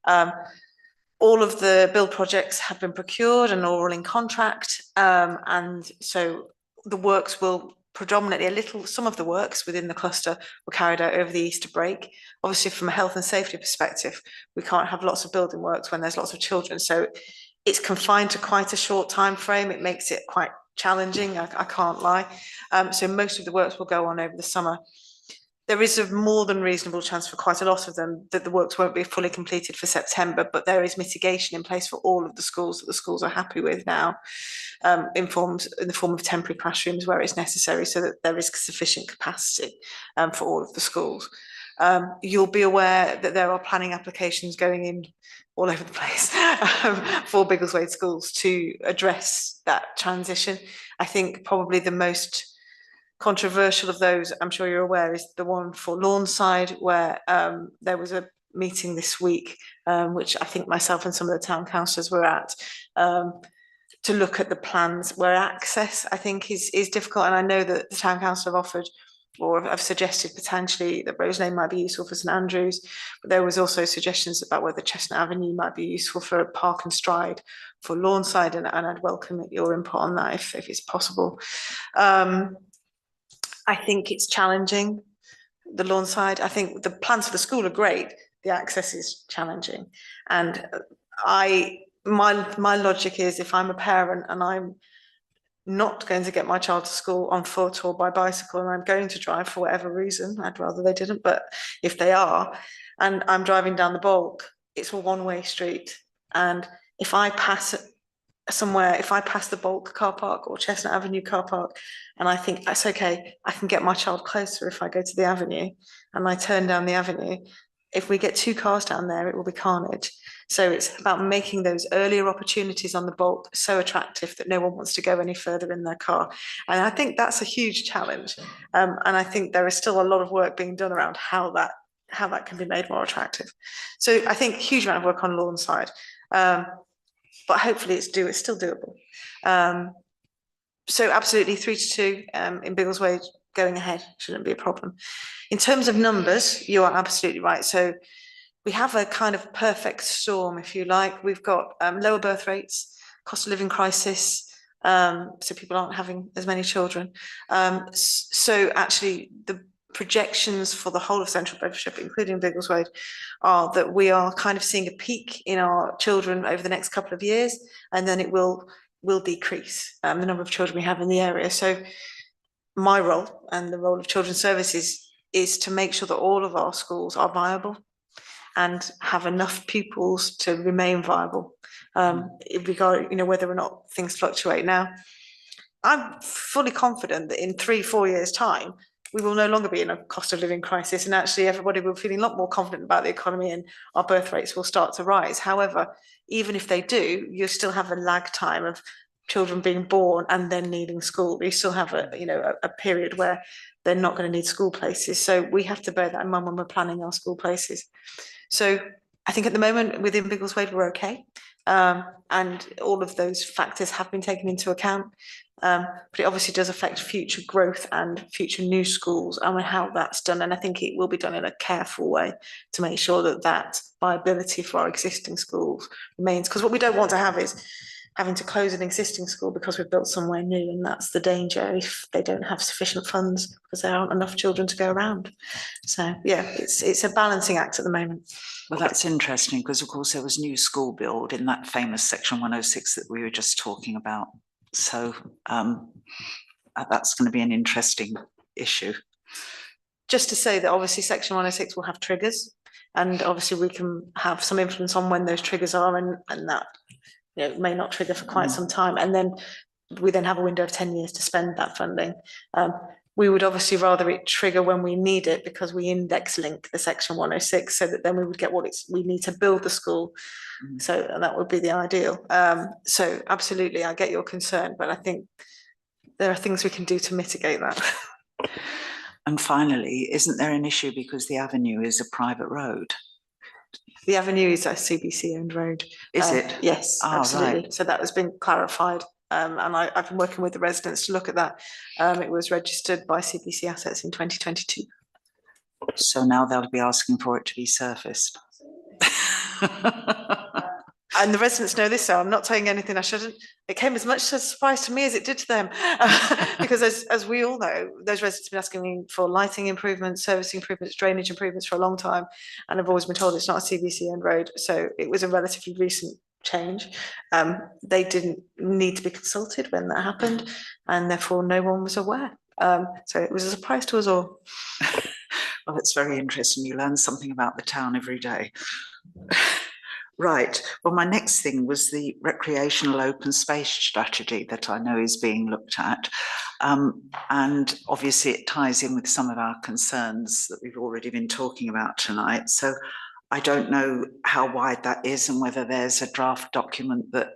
All of the build projects have been procured and all in contract, and so the works will predominantly some of the works within the cluster were carried out over the Easter break. Obviously, from a health and safety perspective, we can't have lots of building works when there's lots of children. So it's confined to quite a short time frame. It makes it quite challenging, I can't lie. So most of the works will go on over the summer. There is a more than reasonable chance for quite a lot of them that the works won't be fully completed for September, but there is mitigation in place for all of the schools that the schools are happy with now, in the form of temporary classrooms where it's necessary, so that there is sufficient capacity for all of the schools. You'll be aware that there are planning applications going in all over the place for Biggleswade schools to address that transition. I think probably the most controversial of those, I'm sure you're aware, is the one for Lawnside, where there was a meeting this week, which I think myself and some of the town councillors were at, to look at the plans where access, I think, is difficult. And I know that the town council have offered or have suggested potentially that Rose Lane might be useful for St Andrews, but there was also suggestions about whether Chestnut Avenue might be useful for a park and stride for Lawnside, and I'd welcome your input on that if it's possible. I think it's challenging, the Lawnside. I think the plans for the school are great, the access is challenging. And my logic is, if I'm a parent and I'm not going to get my child to school on foot or by bicycle, and I'm going to drive for whatever reason, I'd rather they didn't, but if they are, and I'm driving down the Bulk, it's a one-way street. And if I pass somewhere, if I pass the Bulk car park or Chestnut Avenue car park, and I think that's okay, I can get my child closer if I go to the avenue, and I turn down the avenue, if we get 2 cars down there, it will be carnage. So it's about making those earlier opportunities on the Bulk so attractive that no one wants to go any further in their car. And I think that's a huge challenge. And I think there is still a lot of work being done around how that can be made more attractive. So I think huge amount of work on Lawnside, but hopefully it's still doable. So absolutely 3 to 2 in Biggleswade going ahead shouldn't be a problem. In terms of numbers, you are absolutely right. So we have a kind of perfect storm, if you like. We've got lower birth rates, cost of living crisis, so people aren't having as many children. So actually the projections for the whole of Central Bedfordshire, including Biggleswade, are that we are kind of seeing a peak in our children over the next couple of years, and then it will decrease the number of children we have in the area. So my role and the role of Children's Services is to make sure that all of our schools are viable and have enough pupils to remain viable, regarding, you know, whether or not things fluctuate. Now, I'm fully confident that in 3-4 years' time, we will no longer be in a cost of living crisis, and actually everybody will be feeling a lot more confident about the economy, and our birth rates will start to rise. However, even if they do, you still have a lag time of children being born and then needing school. You still have a period where they're not going to need school places. So we have to bear that in mind when we're planning our school places. So I think at the moment within Biggleswade we're okay, and all of those factors have been taken into account. But it obviously does affect future growth and future new schools and how that's done. And I think it will be done in a careful way to make sure that viability for our existing schools remains. Because what we don't want to have is having to close an existing school because we've built somewhere new, and that's the danger if they don't have sufficient funds because there aren't enough children to go around. So yeah, it's a balancing act at the moment. Well, that's interesting because of course there was new school build in that famous section 106 that we were just talking about. So that's going to be an interesting issue. Just to say that obviously section 106 will have triggers, and obviously we can have some influence on when those triggers are, and that, you know, may not trigger for quite some time, and then we then have a window of 10 years to spend that funding. We would obviously rather it trigger when we need it, because we index link the section 106 so that then we would get what we need to build the school. So that would be the ideal. So absolutely, I get your concern, but I think there are things we can do to mitigate that. And finally, isn't there an issue because the avenue is a private road? The avenue is a CBC owned road. Is it? Yes, absolutely. Right. So that has been clarified. And I've been working with the residents to look at that. It was registered by CBC Assets in 2022. So now they'll be asking for it to be surfaced. And the residents know this, so I'm not saying anything I shouldn't. It came as much as a surprise to me as it did to them. Because as we all know, those residents have been asking me for lighting improvements, service improvements, drainage improvements for a long time. And I've always been told it's not a CBC owned road. So it was a relatively recent change. They didn't need to be consulted when that happened, and therefore no one was aware. So it was a surprise to us all. Well, it's very interesting. You learn something about the town every day. Right. Well, my next thing was the recreational open space strategy that I know is being looked at. And obviously it ties in with some of our concerns that we've already been talking about tonight. So I don't know how wide that is and whether there's a draft document that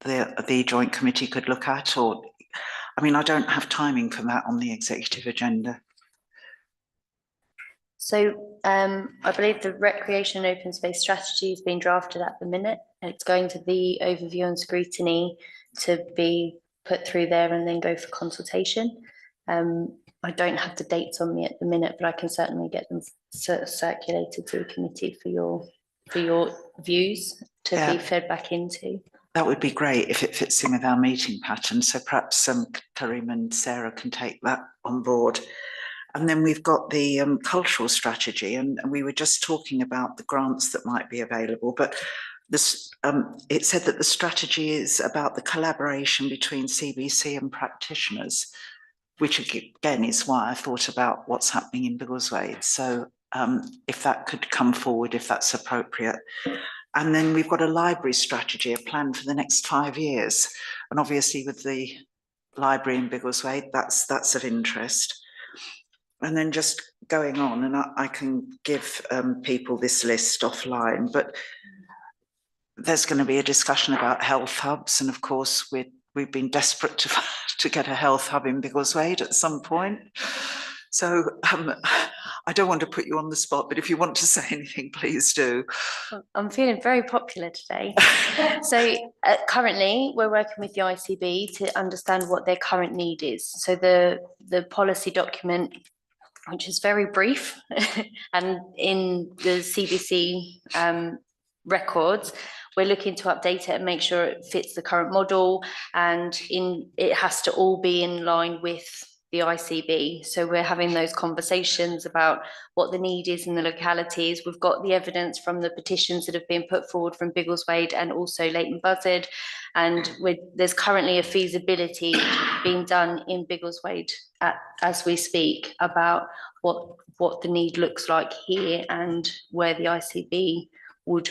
the joint committee could look at, or, I mean, I don't have timing for that on the executive agenda. So I believe the recreation and open space strategy is being drafted at the minute. It's going to the overview and scrutiny to be put through there and then go for consultation. I don't have the dates on me at the minute, but I can certainly get them circulated to the committee for your views to be fed back into. That would be great if it fits in with our meeting pattern. So perhaps Karim and Sarah can take that on board. And then we've got the cultural strategy, and we were just talking about the grants that might be available, but this, it said that the strategy is about the collaboration between CBC and practitioners, which again is why I thought about what's happening in Biggleswade. So if that could come forward, if that's appropriate. And then we've got a library strategy, a plan for the next 5 years. And obviously with the library in Biggleswade, that's of interest. And then just going on, and I can give people this list offline, but there's going to be a discussion about health hubs. And of course, we've been desperate to get a health hub in Biggleswade at some point. So I don't want to put you on the spot, but if you want to say anything, please do. I'm feeling very popular today. So currently we're working with the ICB to understand what their current need is. So the policy document, which is very brief, and in the CBC records, we're looking to update it and make sure it fits the current model, and it has to all be in line with the ICB. So we're having those conversations about what the need is in the localities. We've got the evidence from the petitions that have been put forward from Biggleswade and also Leighton Buzzard, and there's currently a feasibility being done in Biggleswade as we speak about what the need looks like here and where the ICB would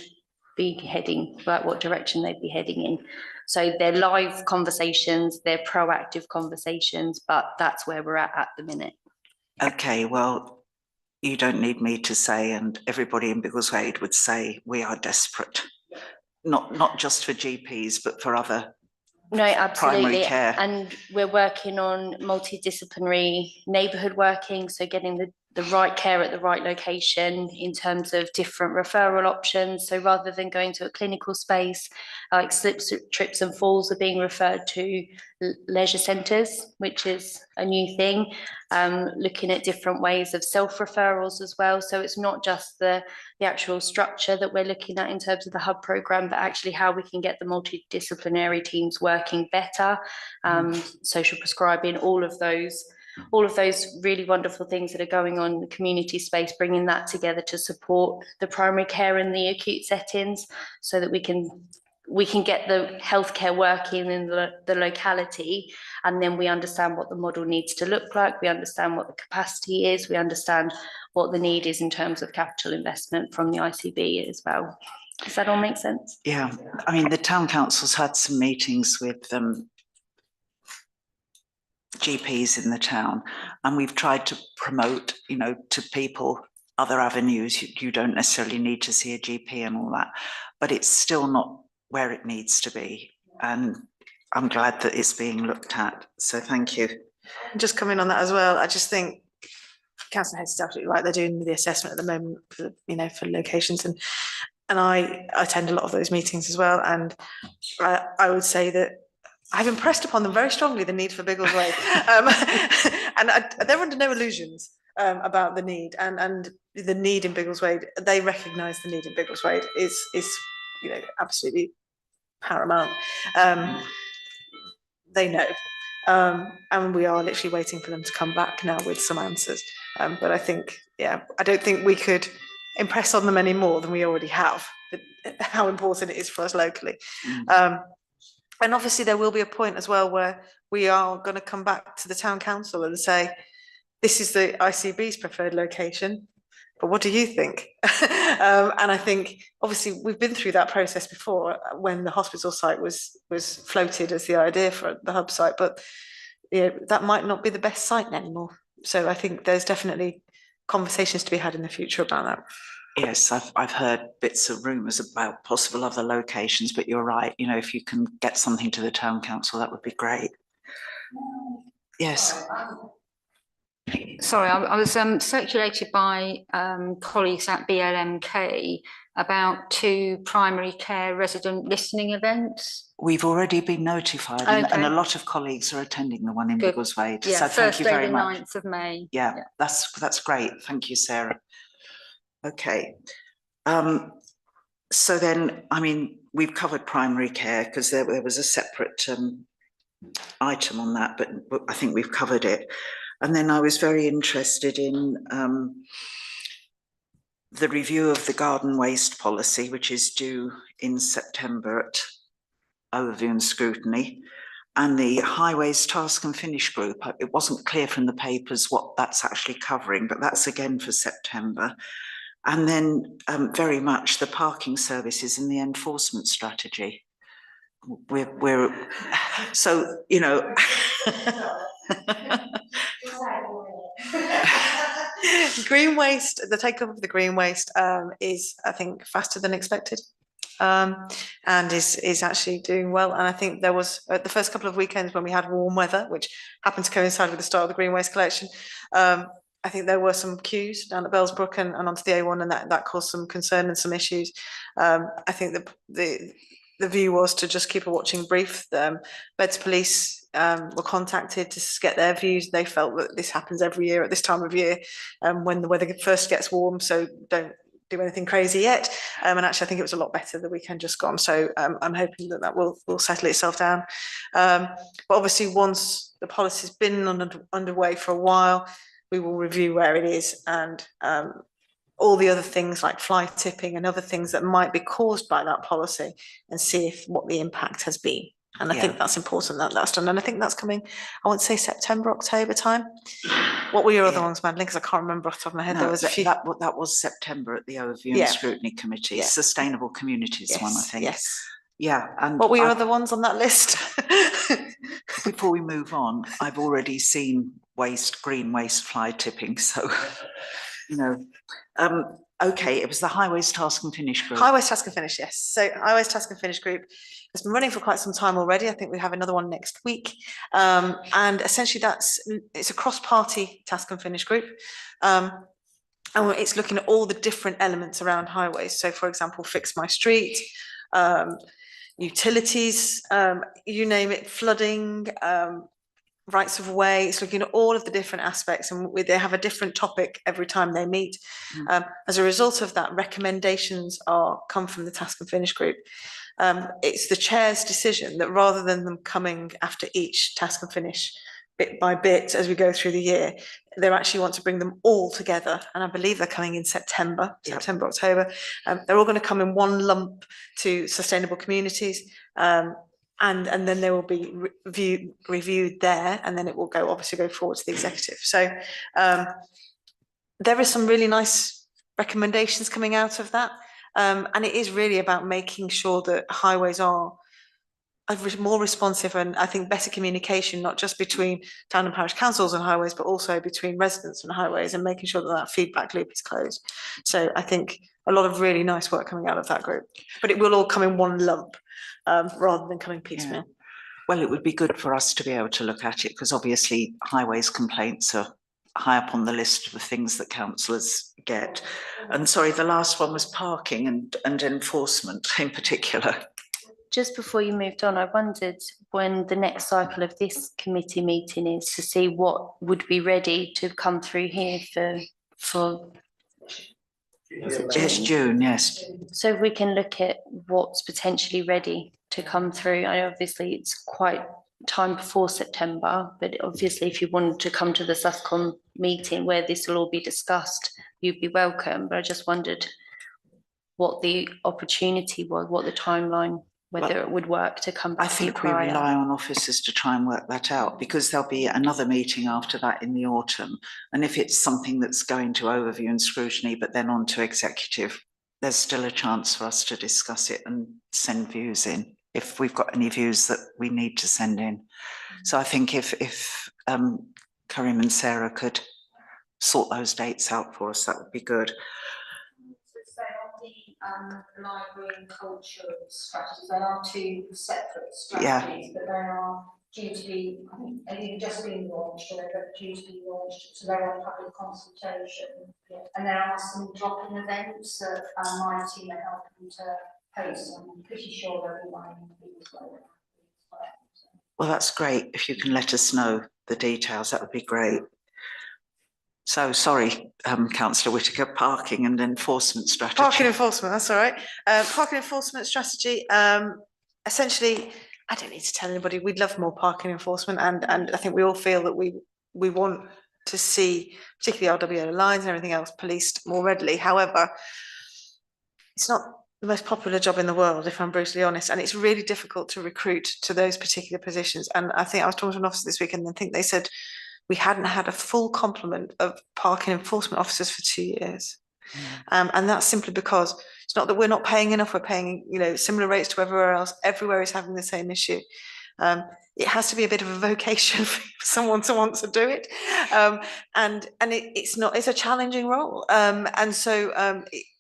be heading, like what direction they'd be heading in. So they're live conversations, they're proactive conversations, but that's where we're at the minute. Okay, well, you don't need me to say, and everybody in Biggleswade would say, we are desperate, not just for GPs, but for other absolutely. Primary care. And we're working on multidisciplinary neighbourhood working, so getting the right care at the right location in terms of different referral options. So rather than going to a clinical space, like slips, trips and falls are being referred to leisure centres, which is a new thing. Looking at different ways of self-referrals as well. So it's not just the actual structure that we're looking at in terms of the hub programme, but actually how we can get the multidisciplinary teams working better, social prescribing, all of those really wonderful things that are going on in the community space, bringing that together to support the primary care and the acute settings, so that we can get the healthcare working in the locality, and then we understand what the model needs to look like, we understand what the capacity is, we understand what the need is in terms of capital investment from the ICB as well. Does that all make sense? Yeah, I mean, the town council's had some meetings with GPs in the town, and we've tried to promote, to people other avenues. You don't necessarily need to see a GP and all that, but it's still not where it needs to be. And I'm glad that it's being looked at. So thank you. Just coming on that as well, I just think Councillor Hayes is absolutely right. They're doing the assessment at the moment for, for locations, and I attend a lot of those meetings as well. And I would say that I've impressed upon them very strongly the need for Biggleswade, and they're under no illusions about the need, and the need in Biggleswade. They recognise the need in Biggleswade is absolutely paramount. They know, and we are literally waiting for them to come back now with some answers. But I think, I don't think we could impress on them any more than we already have, how important it is for us locally. And obviously there will be a point as well where we are going to come back to the town council and say, this is the ICB's preferred location. but what do you think? And I think obviously we've been through that process before when the hospital site was floated as the idea for the hub site, but you know, that might not be the best site anymore. So I think there's definitely conversations to be had in the future about that. Yes, I've heard bits of rumours about possible other locations, but you're right. You know, if you can get something to the town council, that would be great. Yes. Sorry, I was circulated by colleagues at BLMK about 2 primary care resident listening events. We've already been notified, and Okay. a lot of colleagues are attending the one in Good. Biggleswade. Yeah, So thank you very much. Thursday, the 9th of May. Yeah, that's great. Thank you, Sarah. Okay. So then, I mean, we've covered primary care because there was a separate item on that, but I think we've covered it. And then I was very interested in the review of the garden waste policy, which is due in September at overview and scrutiny, and the highways task and finish group. It wasn't clear from the papers what that's actually covering, but that's again for September. And then very much the parking services and the enforcement strategy. We're so, you know. Green waste, the take up of the green waste is, I think, faster than expected, and is actually doing well. And I think there was the first couple of weekends when we had warm weather, which happened to coincide with the start of the green waste collection. I think there were some queues down at Bellsbrook and onto the A1, and that caused some concern and some issues. I think the view was to just keep a watching brief. Beds Police were contacted to get their views. They felt that this happens every year at this time of year when the weather first gets warm, so don't do anything crazy yet. And actually I think it was a lot better the weekend just gone, so I'm hoping that will settle itself down. But obviously once the policy's been underway for a while, we will review where it is, and all the other things like fly tipping and other things that might be caused by that policy, and see what the impact has been. And I think that's important that that's done. And I think that's coming, I want to say September, October time. What were your other ones, Madeline? Because I can't remember off the top of my head. No, there was a few. That was September at the Overview and Scrutiny Committee. Sustainable Communities one, I think. Yes. Yeah. And what were your other ones on that list? Before we move on, I've already seen green waste fly tipping. So, you know, okay, it was the Highways Task and Finish group. Highways Task and Finish, yes. So Highways Task and Finish group has been running for quite some time already. I think we have another one next week. And essentially it's a cross-party task and finish group. And it's looking at all the different elements around highways. So for example, Fix My Street, utilities, you name it, flooding, rights of way. It's looking at all of the different aspects, and they have a different topic every time they meet. As a result of that, recommendations come from the task and finish group. It's the chair's decision that rather than them coming after each task and finish bit by bit as we go through the year, they actually want to bring them all together. And I believe they're coming in September, October. They're all going to come in one lump to sustainable communities. And then they will be reviewed there, and then it will obviously go forward to the executive. So there is some really nice recommendations coming out of that. And it is really about making sure that highways are more responsive, and I think better communication, not just between town and parish councils and highways, but also between residents and highways, and making sure that feedback loop is closed. So I think a lot of really nice work coming out of that group, but it will all come in one lump rather than coming piecemeal. Yeah. Well, it would be good for us to be able to look at it, because obviously highways complaints are high up on the list of the things that councillors get. And sorry, the last one was parking and enforcement in particular. Just before you moved on, I wondered when the next cycle of this committee meeting is, to see what would be ready to come through here for It's June, yes. So we can look at what's potentially ready to come through. I obviously it's quite time before September, but obviously if you wanted to come to the SUSCOM meeting where this will all be discussed, you'd be welcome. But I just wondered what the opportunity was, what the timeline whether it would work to come back. I think we rely on officers to try and work that out, because there'll be another meeting after that in the autumn. And if it's something that's going to overview and scrutiny, but then on to executive, there's still a chance for us to discuss it and send views in, if we've got any views that we need to send in. So I think if Karim and Sarah could sort those dates out for us, that would be good. The library and culture strategies, they are two separate strategies, but they are due to be, I think, just been launched, or they're due to be launched, so they're on public consultation. And there are some drop-in events that my team are helping to host. I'm pretty sure they'll be running Biggleswade. Well, that's great. If you can let us know the details, that would be great. So sorry, Councillor Whittaker, parking and enforcement strategy. Parking enforcement, that's all right. Parking enforcement strategy, essentially, I don't need to tell anybody, we'd love more parking enforcement, and I think we all feel that we want to see, particularly RWO lines and everything else, policed more readily. However, it's not the most popular job in the world, if I'm brutally honest, and it's really difficult to recruit to those particular positions. And I think I was talking to an officer this week, and I think they said we hadn't had a full complement of parking enforcement officers for 2 years. And that's simply because it's not that we're not paying enough, we're paying, you know, similar rates to everywhere else. Everywhere is having the same issue. It has to be a bit of a vocation for someone to want to do it. It's a challenging role.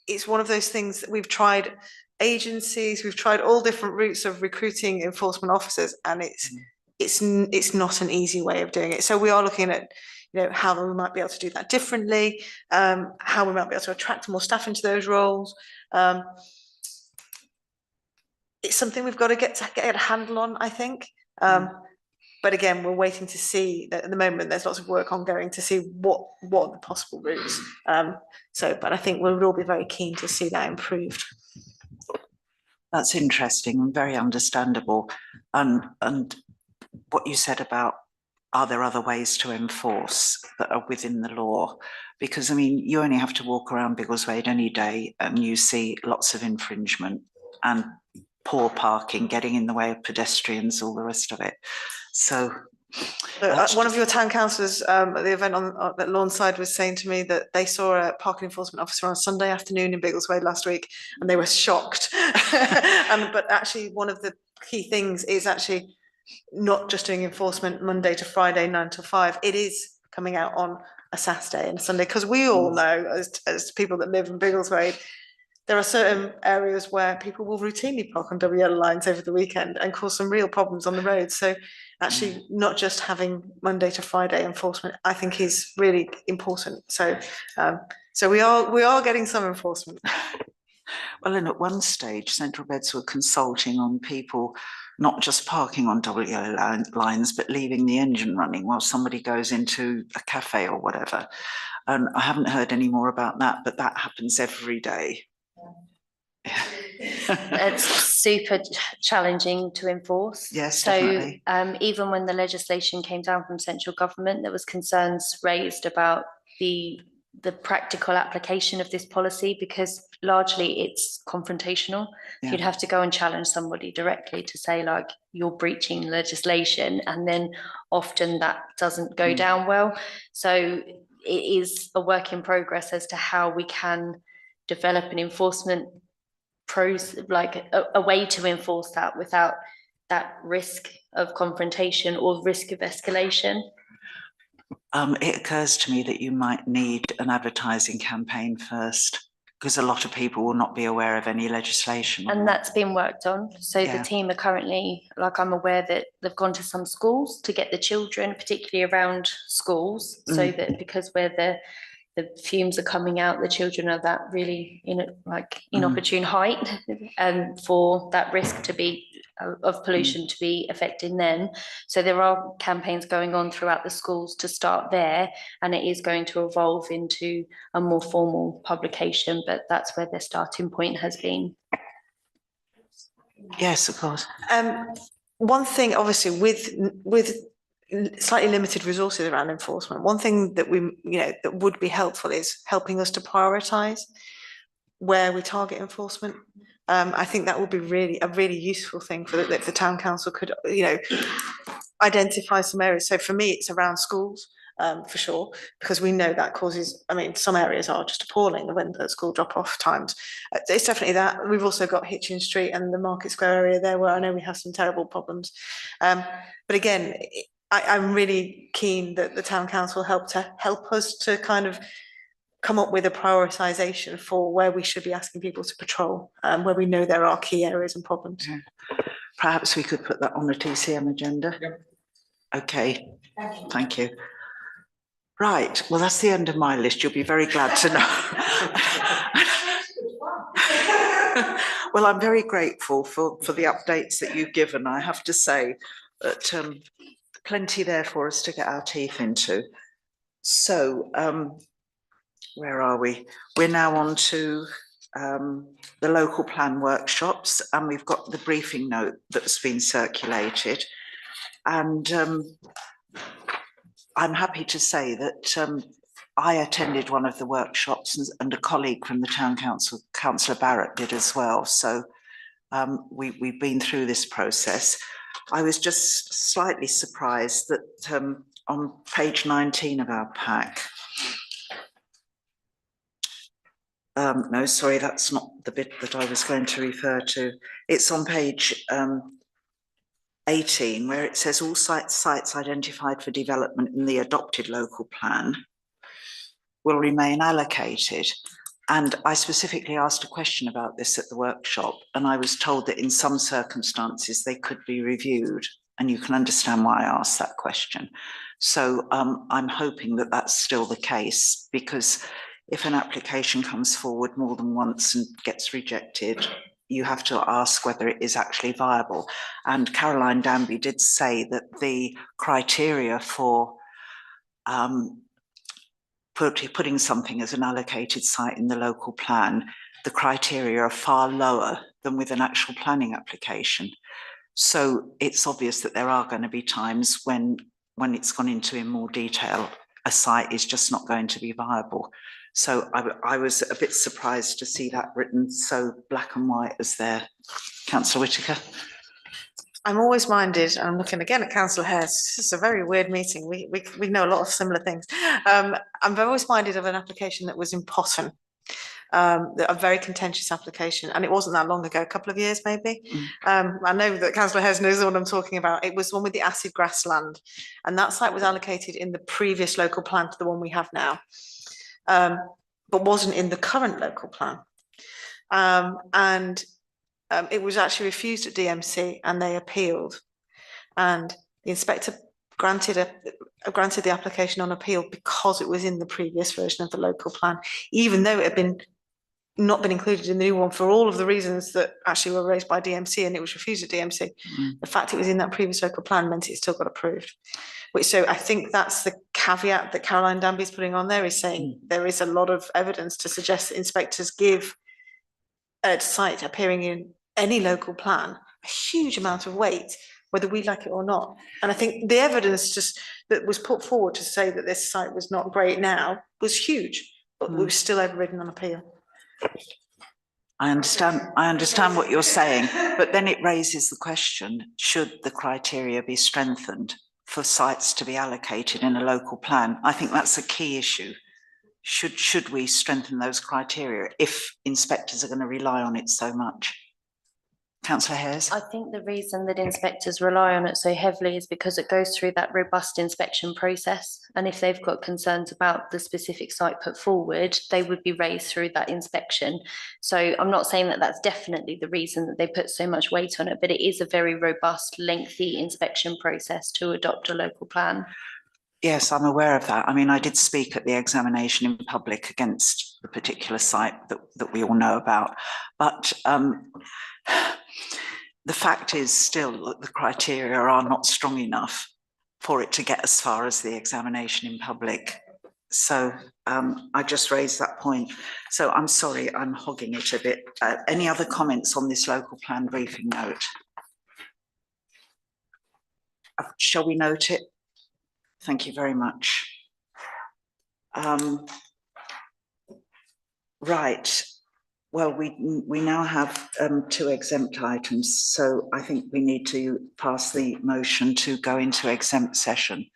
It's one of those things that we've tried agencies, we've tried all different routes of recruiting enforcement officers, and it's not an easy way of doing it. So we are looking at, you know, how we might be able to do that differently, how we might be able to attract more staff into those roles. It's something we've got to get a handle on, I think. But again, we're waiting to see. That at the moment, there's lots of work ongoing to see what are the possible routes. But I think we would all be very keen to see that improved. That's interesting and very understandable. And what you said about, are there other ways to enforce that are within the law? Because I mean, you only have to walk around Biggleswade any day and you see lots of infringement and poor parking, getting in the way of pedestrians, all the rest of it. So one of your town councillors at the event at Lawnside was saying to me that they saw a parking enforcement officer on Sunday afternoon in Biggleswade last week, and they were shocked. But actually, one of the key things is actually not just doing enforcement Monday to Friday 9 to 5. It is coming out on a Saturday and a Sunday, because we all know, as people that live in Biggleswade, there are certain areas where people will routinely park on double yellow lines over the weekend and cause some real problems on the road. So actually not just having Monday to Friday enforcement, I think, is really important. So we are getting some enforcement. Well, and at one stage, Central Beds were consulting on people not just parking on double yellow lines, but leaving the engine running while somebody goes into a cafe or whatever. And I haven't heard any more about that, but that happens every day. It's super challenging to enforce. Yes, so definitely. Even when the legislation came down from central government, there was concerns raised about the practical application of this policy, because largely it's confrontational. Yeah. You'd have to go and challenge somebody directly to say, like, you're breaching legislation, and then often that doesn't go down well. So it is a work in progress as to how we can develop an enforcement like a way to enforce that without that risk of confrontation or risk of escalation. It occurs to me that you might need an advertising campaign first, because a lot of people will not be aware of any legislation. And that's been worked on. So the team are currently, like, I'm aware that they've gone to some schools to get the children, particularly around schools, so that because where the fumes are coming out, the children are that really inopportune height, for that risk to be of pollution to be affecting them. So there are campaigns going on throughout the schools to start there, and it is going to evolve into a more formal publication, but that's where their starting point has been. Yes, of course. One thing, obviously, with slightly limited resources around enforcement, one thing that that would be helpful is helping us to prioritise where we target enforcement. I think that would be a really useful thing for if the town council could, identify some areas. So for me, it's around schools. For sure, because we know that causes, I mean, some areas are just appalling when the school drop-off times. It's definitely that. We've also got Hitchin Street and the Market Square area there where I know we have some terrible problems. But again, I'm really keen that the town council help us to kind of come up with a prioritisation for where we should be asking people to patrol, where we know there are key areas and problems. Perhaps we could put that on the TCM agenda. Yep. Okay, thank you. Right, well, that's the end of my list. You'll be very glad to know. Well, I'm very grateful for the updates that you've given. I have to say that plenty there for us to get our teeth into. So, where are we? We're now on to the local plan workshops, and we've got the briefing note that's been circulated. And I'm happy to say that I attended one of the workshops, and a colleague from the town council, Councillor Barrett, did as well. So we've been through this process. I was just slightly surprised that on page 19 of our pack, no, sorry, that's not the bit that I was going to refer to. It's on page 18, where it says all sites identified for development in the adopted local plan will remain allocated. And I specifically asked a question about this at the workshop, and I was told that in some circumstances they could be reviewed, and you can understand why I asked that question. So I'm hoping that that's still the case, because if an application comes forward more than once and gets rejected, you have to ask whether it is actually viable. And Caroline Danby did say that the criteria for putting something as an allocated site in the local plan, the criteria are far lower than with an actual planning application. So it's obvious that there are going to be times when it's gone into in more detail, a site is just not going to be viable. So I was a bit surprised to see that written so black and white as there. Councillor Whitaker. I'm always minded, I'm looking again at Councillor Hurst. This is a very weird meeting. We know a lot of similar things. I'm always minded of an application that was in Potton, a very contentious application, and it wasn't that long ago, a couple of years maybe. I know that Councillor Hurst knows the one I'm talking about. It was one with the acid grassland, and that site was allocated in the previous local plan to the one we have now. But wasn't in the current local plan. It was actually refused at DMC, and they appealed. And the inspector granted the application on appeal because it was in the previous version of the local plan, even though it had not been included in the new one for all of the reasons that actually were raised by DMC, and it was refused at DMC. The fact it was in that previous local plan meant it still got approved. So I think that's the caveat that Caroline Danby is putting on there, is saying there is a lot of evidence to suggest that inspectors give a site appearing in any local plan a huge amount of weight, whether we like it or not. And I think the evidence that was put forward to say that this site was not great now was huge, but we were still overridden on appeal. I understand what you're saying, but then it raises the question, should the criteria be strengthened for sites to be allocated in a local plan? I think that's a key issue. Should we strengthen those criteria if inspectors are going to rely on it so much? Councillor Hayes. I think the reason that inspectors rely on it so heavily is because it goes through that robust inspection process. And if they've got concerns about the specific site put forward, they would be raised through that inspection. So I'm not saying that that's definitely the reason that they put so much weight on it, but it is a very robust, lengthy inspection process to adopt a local plan. Yes, I'm aware of that. I mean, I did speak at the examination in public against the particular site that we all know about. But the fact is still that the criteria are not strong enough for it to get as far as the examination in public. So I just raised that point. So I'm sorry, I'm hogging it a bit. Any other comments on this local plan briefing note? Shall we note it? Thank you very much. Right. Well, we now have 2 exempt items, so I think we need to pass the motion to go into exempt session.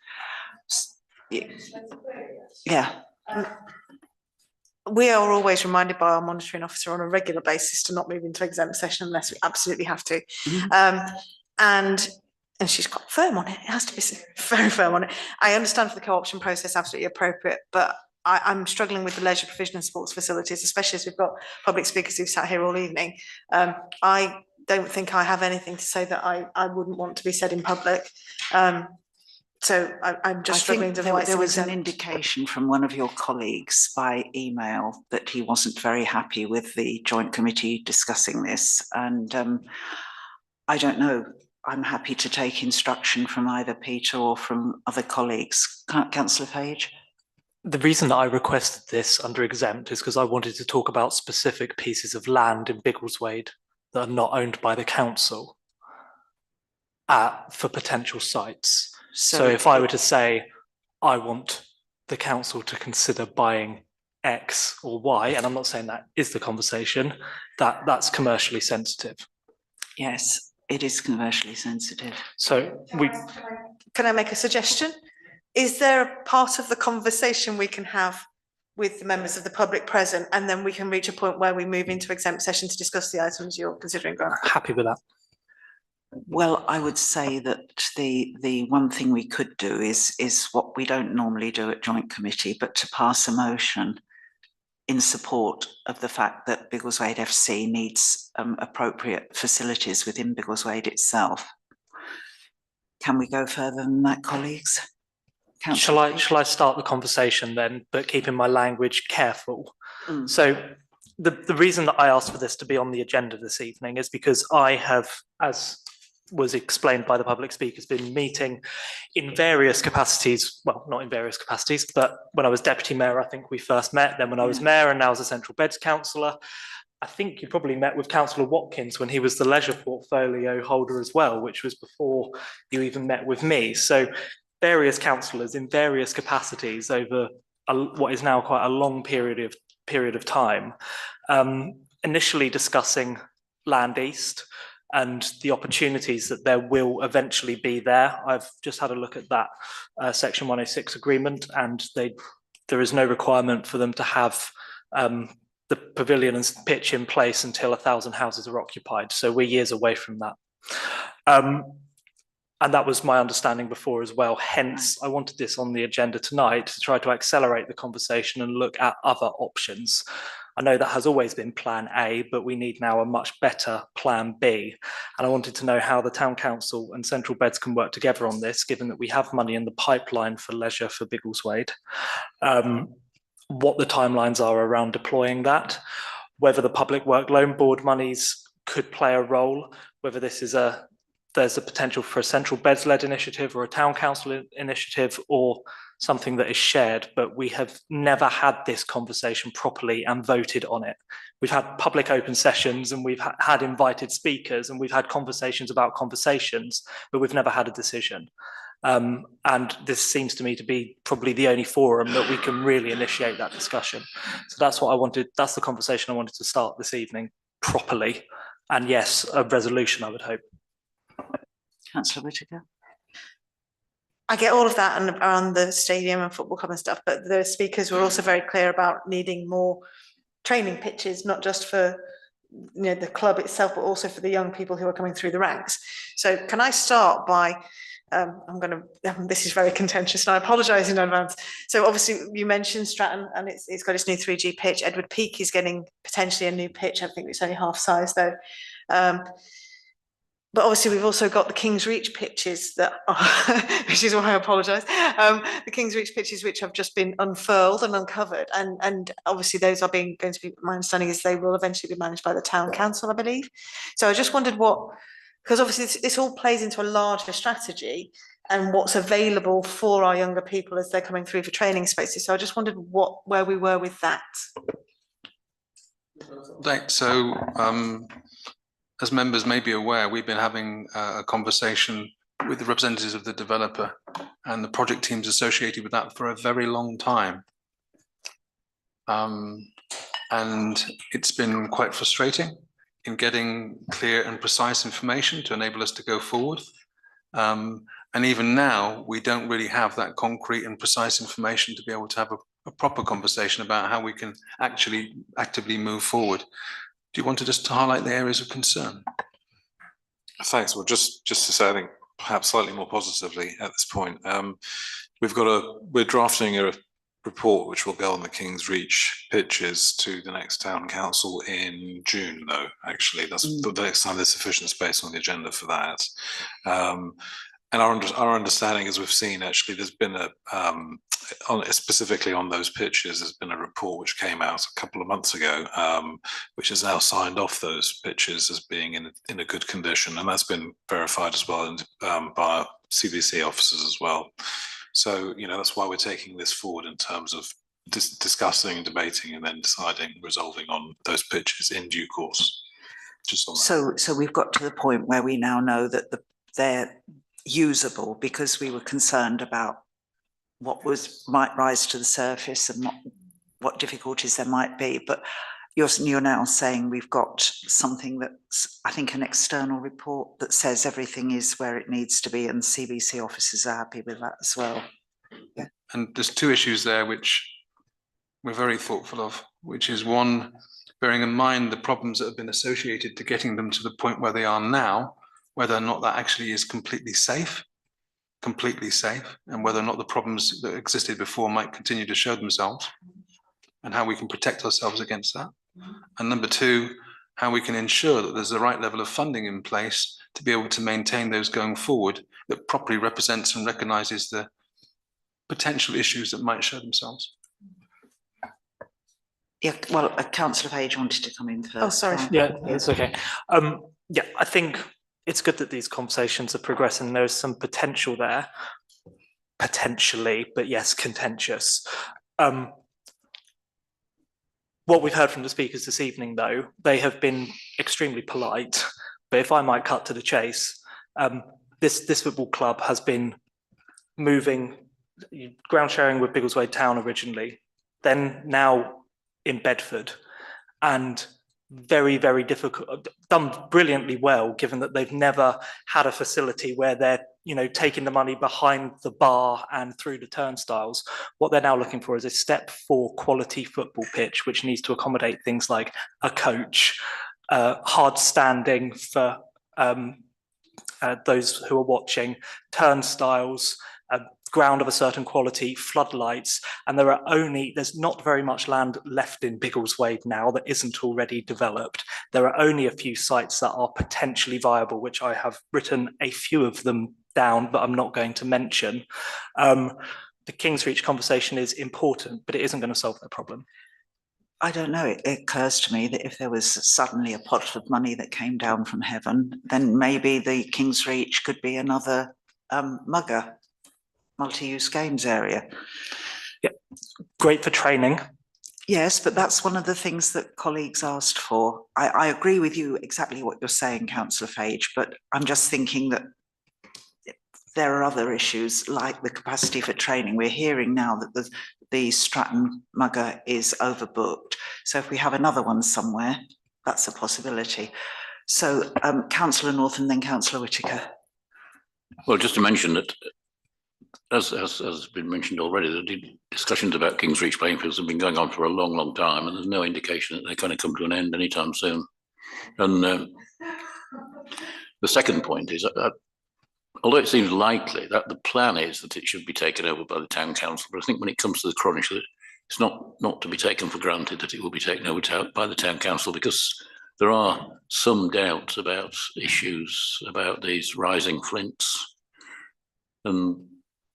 Yeah. We are always reminded by our monitoring officer on a regular basis to not move into exempt session unless we absolutely have to. And she's quite firm on it. It has to be very firm on it. I understand for the co-option process, absolutely appropriate, but I'm struggling with the leisure provision and sports facilities, especially as we've got public speakers who've sat here all evening. I don't think I have anything to say that I wouldn't want to be said in public. So I'm just struggling to find. There was an indication from one of your colleagues by email that he wasn't very happy with the joint committee discussing this, and I don't know. I'm happy to take instruction from either Peter or from other colleagues. Councillor Page? The reason that I requested this under exempt is because I wanted to talk about specific pieces of land in Biggleswade that are not owned by the council for potential sites. So if I were to say, I want the council to consider buying X or Y, and I'm not saying that is the conversation, that's commercially sensitive. Yes, it is commercially sensitive. So Can I make a suggestion? Is there a part of the conversation we can have with the members of the public present, and then we can reach a point where we move into exempt session to discuss the items you're considering, Grant? Happy with that. Well, I would say that the one thing we could do is what we don't normally do at joint committee, but to pass a motion in support of the fact that Biggleswade FC needs appropriate facilities within Biggleswade itself. Can we go further than that, colleagues? Shall I start the conversation then, but keeping my language careful? So the reason that I asked for this to be on the agenda this evening is because I have, as was explained by the public speakers, been meeting in various capacities, well, not in various capacities, but when I was deputy mayor, I think we first met, then when I was mayor, and now as a central beds councillor. I think you probably met with Councillor Watkins when he was the leisure portfolio holder as well, which was before you even met with me. So various councillors in various capacities over what is now quite a long period of time, initially discussing Land East and the opportunities that there will eventually be there. I've just had a look at that Section 106 agreement, and there is no requirement for them to have the pavilion and pitch in place until 1,000 houses are occupied. So we're years away from that. And that was my understanding before as well. Hence, I wanted this on the agenda tonight to try to accelerate the conversation and look at other options. I know that has always been plan A, but we need now a much better plan B. And I wanted to know how the town council and central beds can work together on this, given that we have money in the pipeline for leisure for Biggleswade. What the timelines are around deploying that, whether the Public Work Loan Board monies could play a role, whether this is there's a potential for a central beds-led initiative or a town council initiative or something that is shared, but we have never had this conversation properly and voted on it. We've had public open sessions and we've had invited speakers and we've had conversations about conversations, but we've never had a decision. And this seems to me to be probably the only forum that we can really initiate that discussion. So that's what I wanted, that's the conversation I wanted to start this evening properly. And yes, a resolution, I would hope. Councillor Whittaker. I get all of that and around the stadium and football club and stuff, but the speakers were also very clear about needing more training pitches, not just for the club itself, but also for the young people who are coming through the ranks. So can I start by, this is very contentious and I apologise in advance. So obviously you mentioned Stratton and it's got its new 3G pitch. Edward Peak is getting potentially a new pitch. I think it's only half size though. But obviously we've also got the King's Reach pitches that are, which is why I apologise, the King's Reach pitches which have just been unfurled and uncovered. And obviously those are going to be, my understanding is they will eventually be managed by the town council, I believe. So I just wondered because obviously this all plays into a larger strategy and what's available for our younger people as they're coming through for training spaces. So I just wondered where we were with that. So, as members may be aware, we've been having a conversation with the representatives of the developer and the project teams associated with that for a very long time. And it's been quite frustrating in getting clear and precise information to enable us to go forward. And even now, we don't really have that concrete and precise information to be able to have a proper conversation about how we can actually actively move forward. Do you want to just highlight the areas of concern? Thanks. Well, just to say, I think perhaps slightly more positively at this point, we're drafting a report which will go on the King's Reach pitches to the next town council in June, though, actually. That's the next time there's sufficient space on the agenda for that. And our understanding, as we've seen, actually, there's been specifically on those pitches, there's been a report which came out a couple of months ago, which has now signed off those pitches as being in a good condition, and that's been verified as well by CVC officers as well. So, that's why we're taking this forward in terms of discussing, debating, and then deciding, resolving on those pitches in due course. Just on that. So we've got to the point where we now know that they're usable, because we were concerned about what might rise to the surface and what difficulties there might be. But you're now saying we've got something that's, I think, an external report that says everything is where it needs to be, and CBC officers are happy with that as well. Yeah. And there's two issues there which we're very thoughtful of, which is one, bearing in mind the problems that have been associated to getting them to the point where they are now, whether or not that actually is completely safe, and whether or not the problems that existed before might continue to show themselves, and how we can protect ourselves against that. And number two, how we can ensure that there's the right level of funding in place to be able to maintain those going forward, that properly represents and recognises the potential issues that might show themselves. Yeah, well, Councillor Page wanted to come in first. Oh, sorry. Yeah, it's okay. Yeah, I think it's good that these conversations are progressing. There's some potential there, potentially, but yes, contentious. What we've heard from the speakers this evening, though, they have been extremely polite. But if I might cut to the chase, this football club has been moving, ground sharing with Biggleswade Town originally, then now in Bedford, and very, very difficult, done brilliantly well, given that they've never had a facility where they're, taking the money behind the bar and through the turnstiles. What they're now looking for is a step 4 quality football pitch, which needs to accommodate things like a coach, hard standing for those who are watching, turnstiles, a ground of a certain quality, floodlights, and there's not very much land left in Biggleswade now that isn't already developed. There are only a few sites that are potentially viable, which I have written a few of them down, but I'm not going to mention. The King's Reach conversation is important, but it isn't going to solve the problem. I don't know, it occurs to me that if there was suddenly a pot of money that came down from heaven, then maybe the King's Reach could be another mugger multi-use games area. Yeah, great for training. Yes, but that's one of the things that colleagues asked for. I agree with you exactly what you're saying, Councillor Fage, but I'm just thinking that there are other issues like the capacity for training. We're hearing now that the Stratton mugger is overbooked. So if we have another one somewhere, that's a possibility. So Councillor North and then Councillor Whitaker. Well, just to mention that, as has been mentioned already, the discussions about King's Reach playing fields have been going on for a long, long time, and there's no indication that they're going to come to an end anytime soon. And the second point is that although it seems likely that the plan is that it should be taken over by the town council, but I think when it comes to the crunch, it's not to be taken for granted that it will be taken over by the town council, because there are some doubts about issues about these rising flints and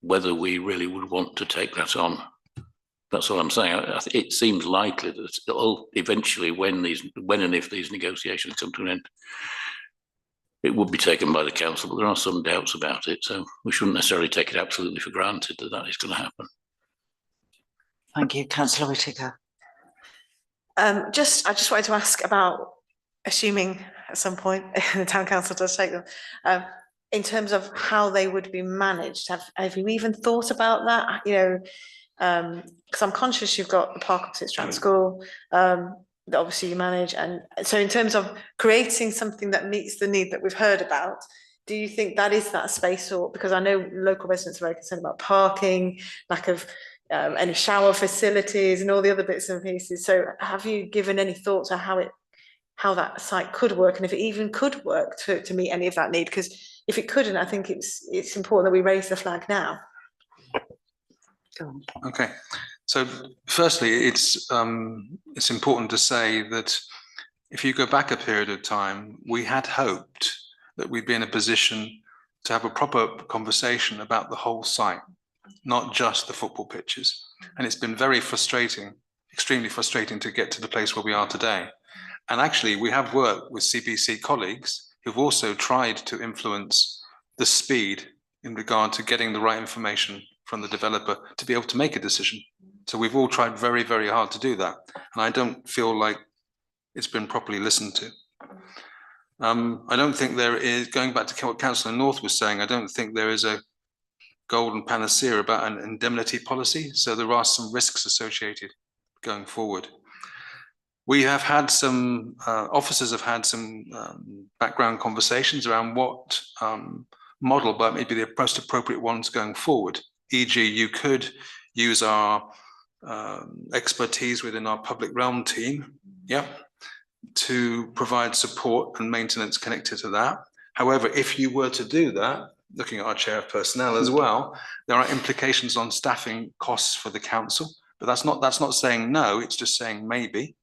whether we really would want to take that on. That's what I'm saying. It seems likely that eventually, when and if these negotiations come to an end, it would be taken by the council, but there are some doubts about it, so we shouldn't necessarily take it absolutely for granted that that is going to happen. Thank you, Councillor Whitaker. I just wanted to ask about, assuming at some point the town council does take them, in terms of how they would be managed. Have you even thought about that? Because I'm conscious you've got the park opposite Strand School, that obviously you manage, and so in terms of creating something that meets the need that we've heard about, do you think that is that space? Or because I know local residents are very concerned about parking, lack of any shower facilities and all the other bits and pieces. So have you given any thought to how that site could work, and if it even could work to meet any of that need? Because if it couldn't, I think it's important that we raise the flag now. Okay, so firstly, it's important to say that if you go back a period of time, we had hoped that we'd be in a position to have a proper conversation about the whole site, not just the football pitches. And it's been very frustrating, extremely frustrating to get to the place where we are today. And actually, we have worked with CBC colleagues who've also tried to influence the speed in regard to getting the right information from the developer to be able to make a decision. So we've all tried very, very hard to do that. And I don't feel like it's been properly listened to. I don't think there is, going back to what Councillor North was saying, I don't think there is a golden panacea about an indemnity policy. So there are some risks associated going forward. We have had some, officers have had some background conversations around what model, but maybe the most appropriate ones going forward. E.g., you could use our expertise within our public realm team, to provide support and maintenance connected to that. However, if you were to do that, looking at our chair of personnel as well, there are implications on staffing costs for the council, but that's not saying no, it's just saying maybe.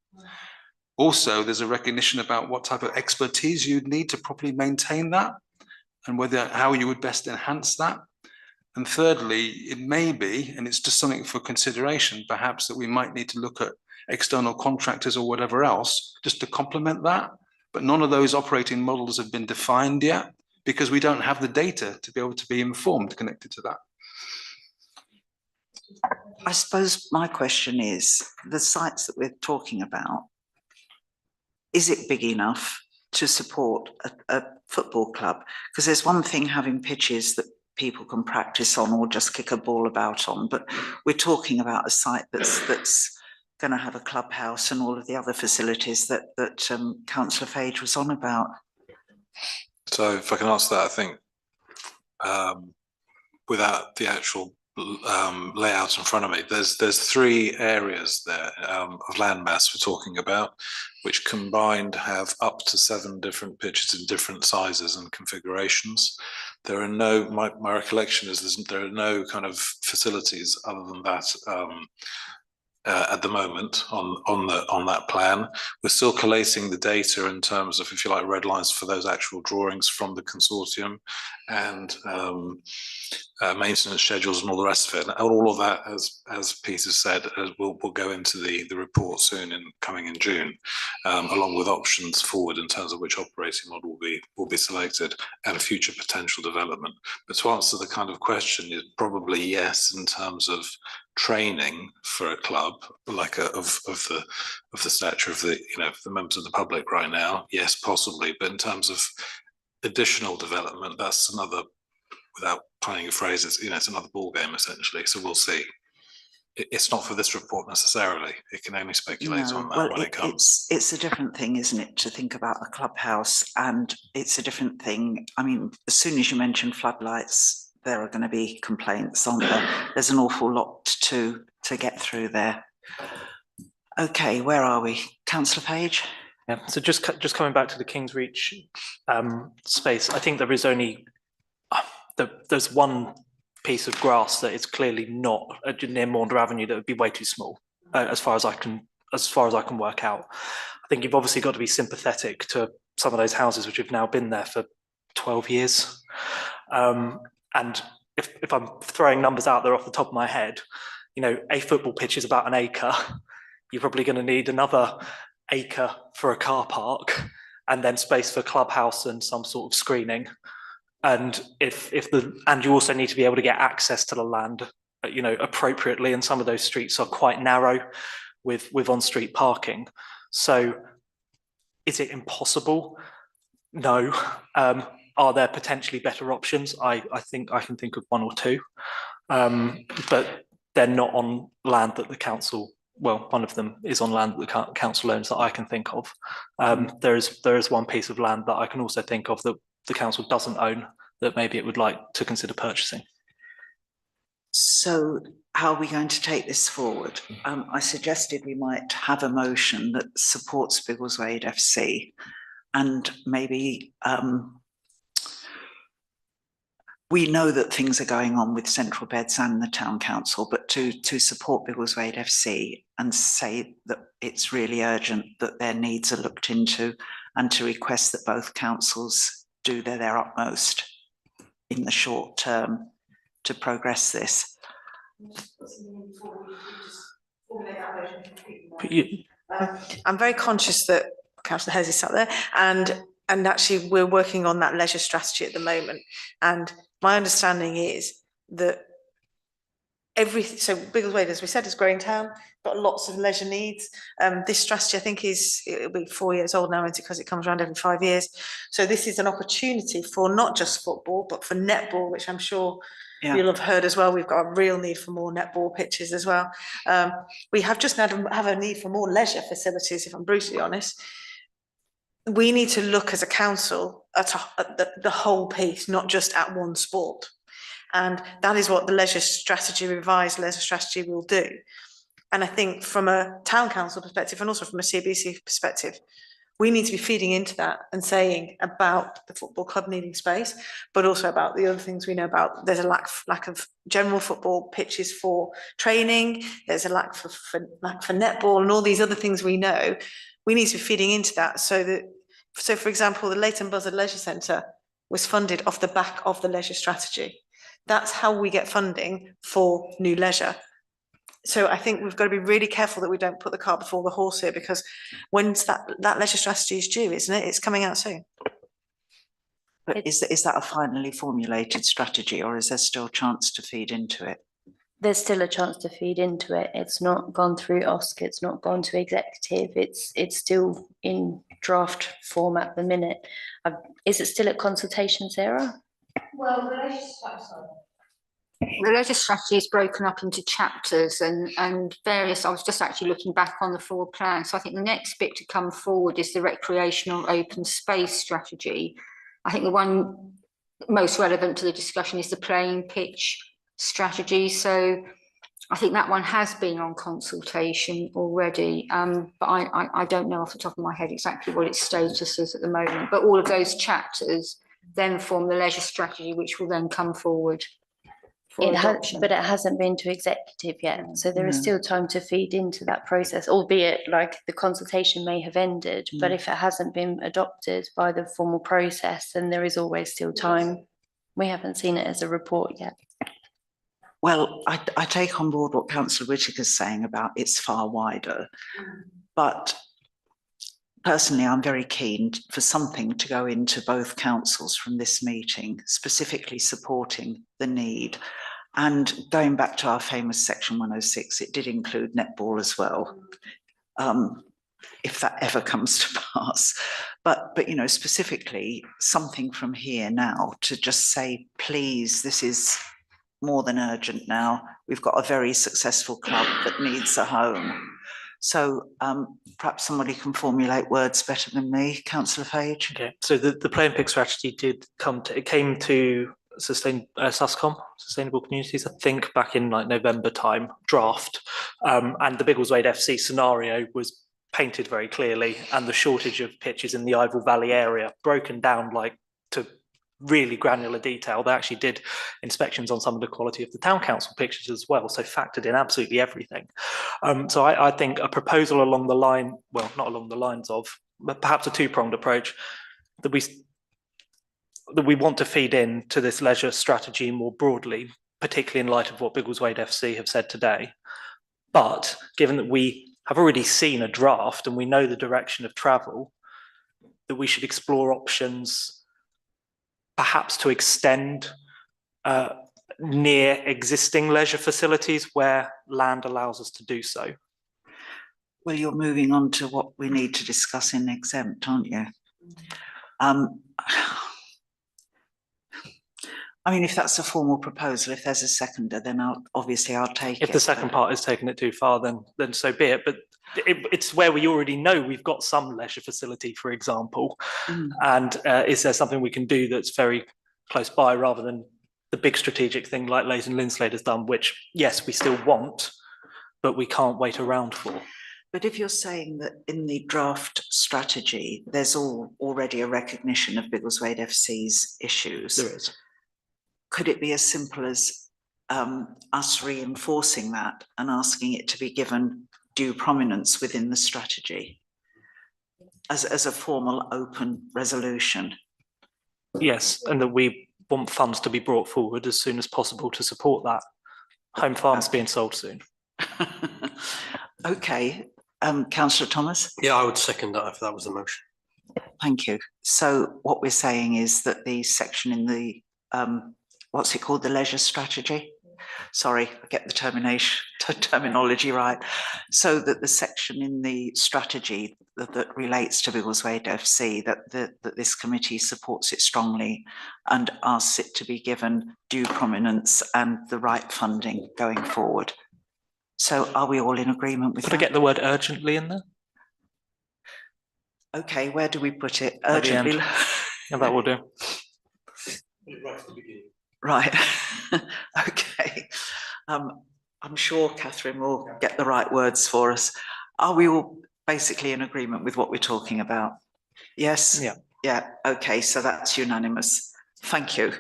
Also, there's a recognition about what type of expertise you'd need to properly maintain that and how you would best enhance that. And thirdly, it may be, and it's just something for consideration, perhaps that we might need to look at external contractors or whatever else, just to complement that. But none of those operating models have been defined yet because we don't have the data to be able to be informed connected to that. I suppose my question is, the sites that we're talking about, is it big enough to support a football club? Because there's one thing having pitches that people can practice on or just kick a ball about on, but we're talking about a site that's going to have a clubhouse and all of the other facilities that Councillor Fage was on about. So if I can answer that, I think without the actual layout in front of me, there's 3 areas there of landmass we're talking about, which combined have up to 7 different pitches in different sizes and configurations. There are no, my recollection is there are no kind of facilities other than that at the moment on that plan. We're still collating the data in terms of, if you like, red lines for those actual drawings from the consortium and maintenance schedules and all the rest of it. And all of that, as Peter said, will go into the report soon coming in June, along with options forward in terms of which operating model will be selected and future potential development. But to answer the kind of question, is probably yes in terms of training for a club like of the stature of the the members of the public right now, yes, possibly. But in terms of additional development, that's another, without planning a phrase, it's another ball game essentially. So we'll see. It's not for this report necessarily. It can only speculate on that when it comes. It's a different thing, isn't it, to think about a clubhouse, and it's a different thing. I mean, as soon as you mention floodlights, there are going to be complaints, aren't there? There's an awful lot to get through there. Okay, where are we? Councillor Page? Yeah, so just coming back to the King's Reach space, I think there is only there's one piece of grass that is clearly not near Maunder Avenue that would be way too small, as far as I can work out. I think you've obviously got to be sympathetic to some of those houses which have now been there for 12 years. And if I'm throwing numbers out there off the top of my head, a football pitch is about 1 acre. You're probably going to need another acre for a car park, and then space for clubhouse and some sort of screening. And and you also need to be able to get access to the land, appropriately. And some of those streets are quite narrow with on-street parking. So is it impossible? No. Are there potentially better options? I think I can think of 1 or 2. But they're not on land that the council, well, one of them is on land that the council owns that I can think of. There is one piece of land that I can also think of that the council doesn't own that maybe it would like to consider purchasing. So how are we going to take this forward? I suggested we might have a motion that supports Biggleswade FC, and maybe we know that things are going on with Central Beds and the Town Council, but to support Biggleswade FC and say that it's really urgent that their needs are looked into, and to request that both councils do their utmost in the short term to progress this. I'm very conscious that Councillor Hezzy sat there, and actually we're working on that leisure strategy at the moment. And my understanding is that so Biggleswade, as we said, is a growing town, got lots of leisure needs. This strategy, I think, it'll be 4 years old now, isn't it? Because it comes around every 5 years. So this is an opportunity for not just football, but for netball, which I'm sure you'll have heard as well. We've got a real need for more netball pitches as well. We have just now have a need for more leisure facilities, if I'm brutally honest. We need to look as a council at the whole piece, not just at one sport. And that is what the leisure strategy, revised leisure strategy, will do. And I think from a town council perspective and also from a CBC perspective, we need to be feeding into that and saying about the football club needing space, but also about the other things we know about. There's a lack of general football pitches for training. There's a lack for netball and all these other things we know. We need to be feeding into that so for example, the Leighton Buzzard Leisure Centre was funded off the back of the leisure strategy. That's how we get funding for new leisure. So I think we've got to be really careful that we don't put the cart before the horse here, because when's that leisure strategy is due, isn't it? It's coming out soon. But is that a finally formulated strategy, or is there still a chance to feed into it? There's still a chance to feed into it. It's not gone through OSC, it's not gone to executive, it's still in draft form at the minute. Is it still at consultation, Sarah? Well, the leisure strategy is broken up into chapters and various. I was just actually looking back on the forward plan. So I think the next bit to come forward is the recreational open space strategy. I think the one most relevant to the discussion is the playing pitch strategy. So I think that one has been on consultation already, but I don't know off the top of my head exactly what its status is at the moment. But all of those chapters then form the leisure strategy, which will then come forward. But it hasn't been to executive yet, so there is still time to feed into that process, albeit like the consultation may have ended, but if it hasn't been adopted by the formal process, then there is always still time. We haven't seen it as a report yet. Well, I take on board what Councillor Whittaker's saying about it's far wider, but personally, I'm very keen for something to go into both councils from this meeting, specifically supporting the need. And going back to our famous section 106, it did include netball as well, if that ever comes to pass. But you know, specifically something from here now to just say, please, this is more than urgent now. We've got a very successful club that needs a home. So perhaps somebody can formulate words better than me. Councillor Page. Okay, so the playing pitch strategy came to SUSCOM, Sustainable Communities, I think back in like November time, draft, and the Biggleswade FC scenario was painted very clearly, and the shortage of pitches in the Ivor Valley area broken down like to really granular detail. They actually did inspections on some of the quality of the town council pitches as well, so factored in absolutely everything. So I think a proposal along the line, well, not along the lines of, but perhaps a two-pronged approach that we want to feed in to this leisure strategy more broadly, particularly in light of what Biggleswade FC have said today. But given that we have already seen a draft and we know the direction of travel, that we should explore options perhaps to extend near existing leisure facilities where land allows us to do so. Well, you're moving on to what we need to discuss in exempt, aren't you? I mean, if that's a formal proposal, if there's a seconder, then I'll take it. If the second part is taking it too far, then so be it. But it's where we already know we've got some leisure facility, for example. And is there something we can do that's very close by rather than the big strategic thing like Leighton Linslade has done, which, yes, we still want, but we can't wait around for. But if you're saying that in the draft strategy, there's already a recognition of Biggleswade FC's issues. There is. Could it be as simple as us reinforcing that and asking it to be given due prominence within the strategy as a formal open resolution? Yes, and that we want funds to be brought forward as soon as possible to support that. Home farms being sold soon. Okay, Councillor Thomas? Yeah, I would second that if that was the motion. Thank you. So what we're saying is that the section in the, what's it called, the leisure strategy? Sorry, I get the terminology right. So that the section in the strategy that relates to Biggleswade FC, that this committee supports it strongly and asks it to be given due prominence and the right funding going forward. So are we all in agreement with that? Could I get the word urgently in there? Okay, where do we put it? At the end. Urgently. Yeah, that will do. Right. Okay. I'm sure Catherine will get the right words for us. Are we all basically in agreement with what we're talking about? Yes? Yeah. Yeah. Okay, so that's unanimous. Thank you.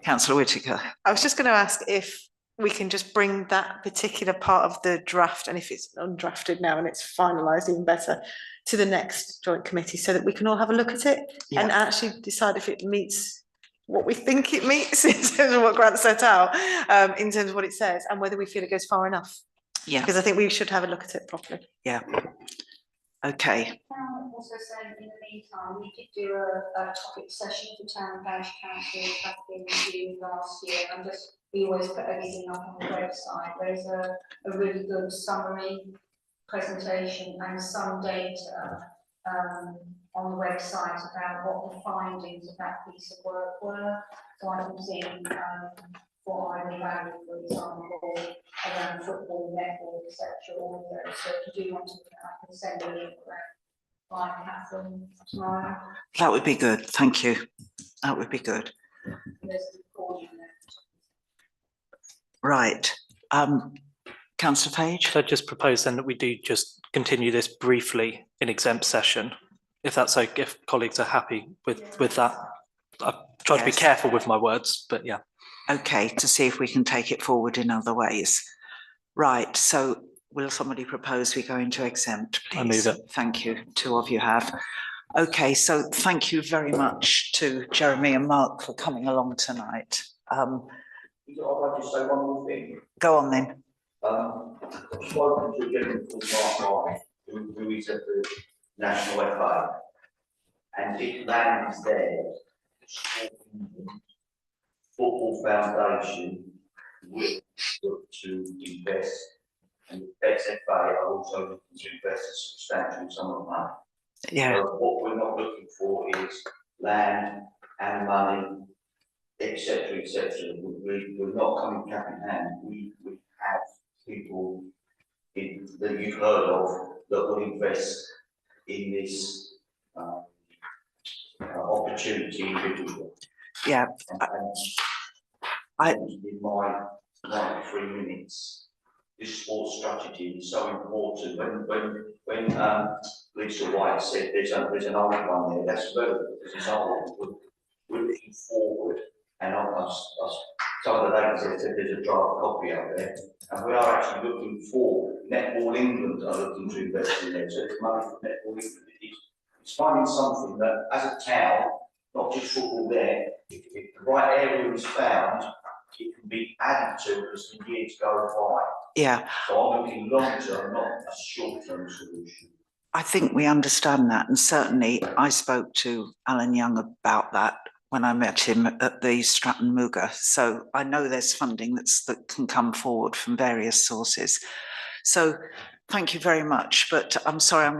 Councillor Whittaker. I was just going to ask if we can just bring that particular part of the draft, and if it's undrafted now and it's finalised, even better, to the next joint committee so that we can all have a look at it and actually decide if it meets what we think it meets in terms of what Grant set out, in terms of what it says, and whether we feel it goes far enough. Yeah. Because I think we should have a look at it properly. Yeah. Okay. Can I also say, in the meantime, we did do a topic session for town and parish council back in June last year, and we always put everything up on the website. There's a really good summary presentation and some data on the website about what the findings of that piece of work were. So I can see what I value, for example, around football, netball, etc. All of those. So if you do want to, I can send a link by Catherine tomorrow. That would be good. Thank you. That would be good. There's the recording there. Right. Councillor Page? So I just propose then that we do just continue this briefly in exempt session, if that's okay, if colleagues are happy with that. I've tried to be careful with my words, but yeah. Okay, to see if we can take it forward in other ways. Right, so will somebody propose we go into exempt, please? I move it. Thank you, two of you have. Okay, so thank you very much to Jeremy and Mark for coming along tonight. I'd like to say one more thing. Go on then. I've spoken to a gentleman called Mark, who is at the National FA, and if land is there, Football Foundation will look to invest, and the XFA are also looking to invest a substantial sum of money. Yeah. So what we're not looking for is land and money, etc., etc. We're not coming cap in hand. We have people that you've heard of that will invest in this opportunity individually. Yeah. And in my 3 minutes, this sports strategy is so important. When Lisa White said there's an old one there, that's relevant because it's old. We're looking forward, and some of the ladies said there's a draft copy out there, and we are actually looking for Netball England are looking to invest in there. So it's money from Netball England. It's finding something that, as a town, not just football there, if the right area is found, it can be added to as the years go by. Yeah. So I'm looking long term, not a short term solution. I think we understand that, and certainly I spoke to Alan Young about that when I met him at the Stratton Muga. So I know there's funding that can come forward from various sources. So thank you very much, but I'm sorry, I'm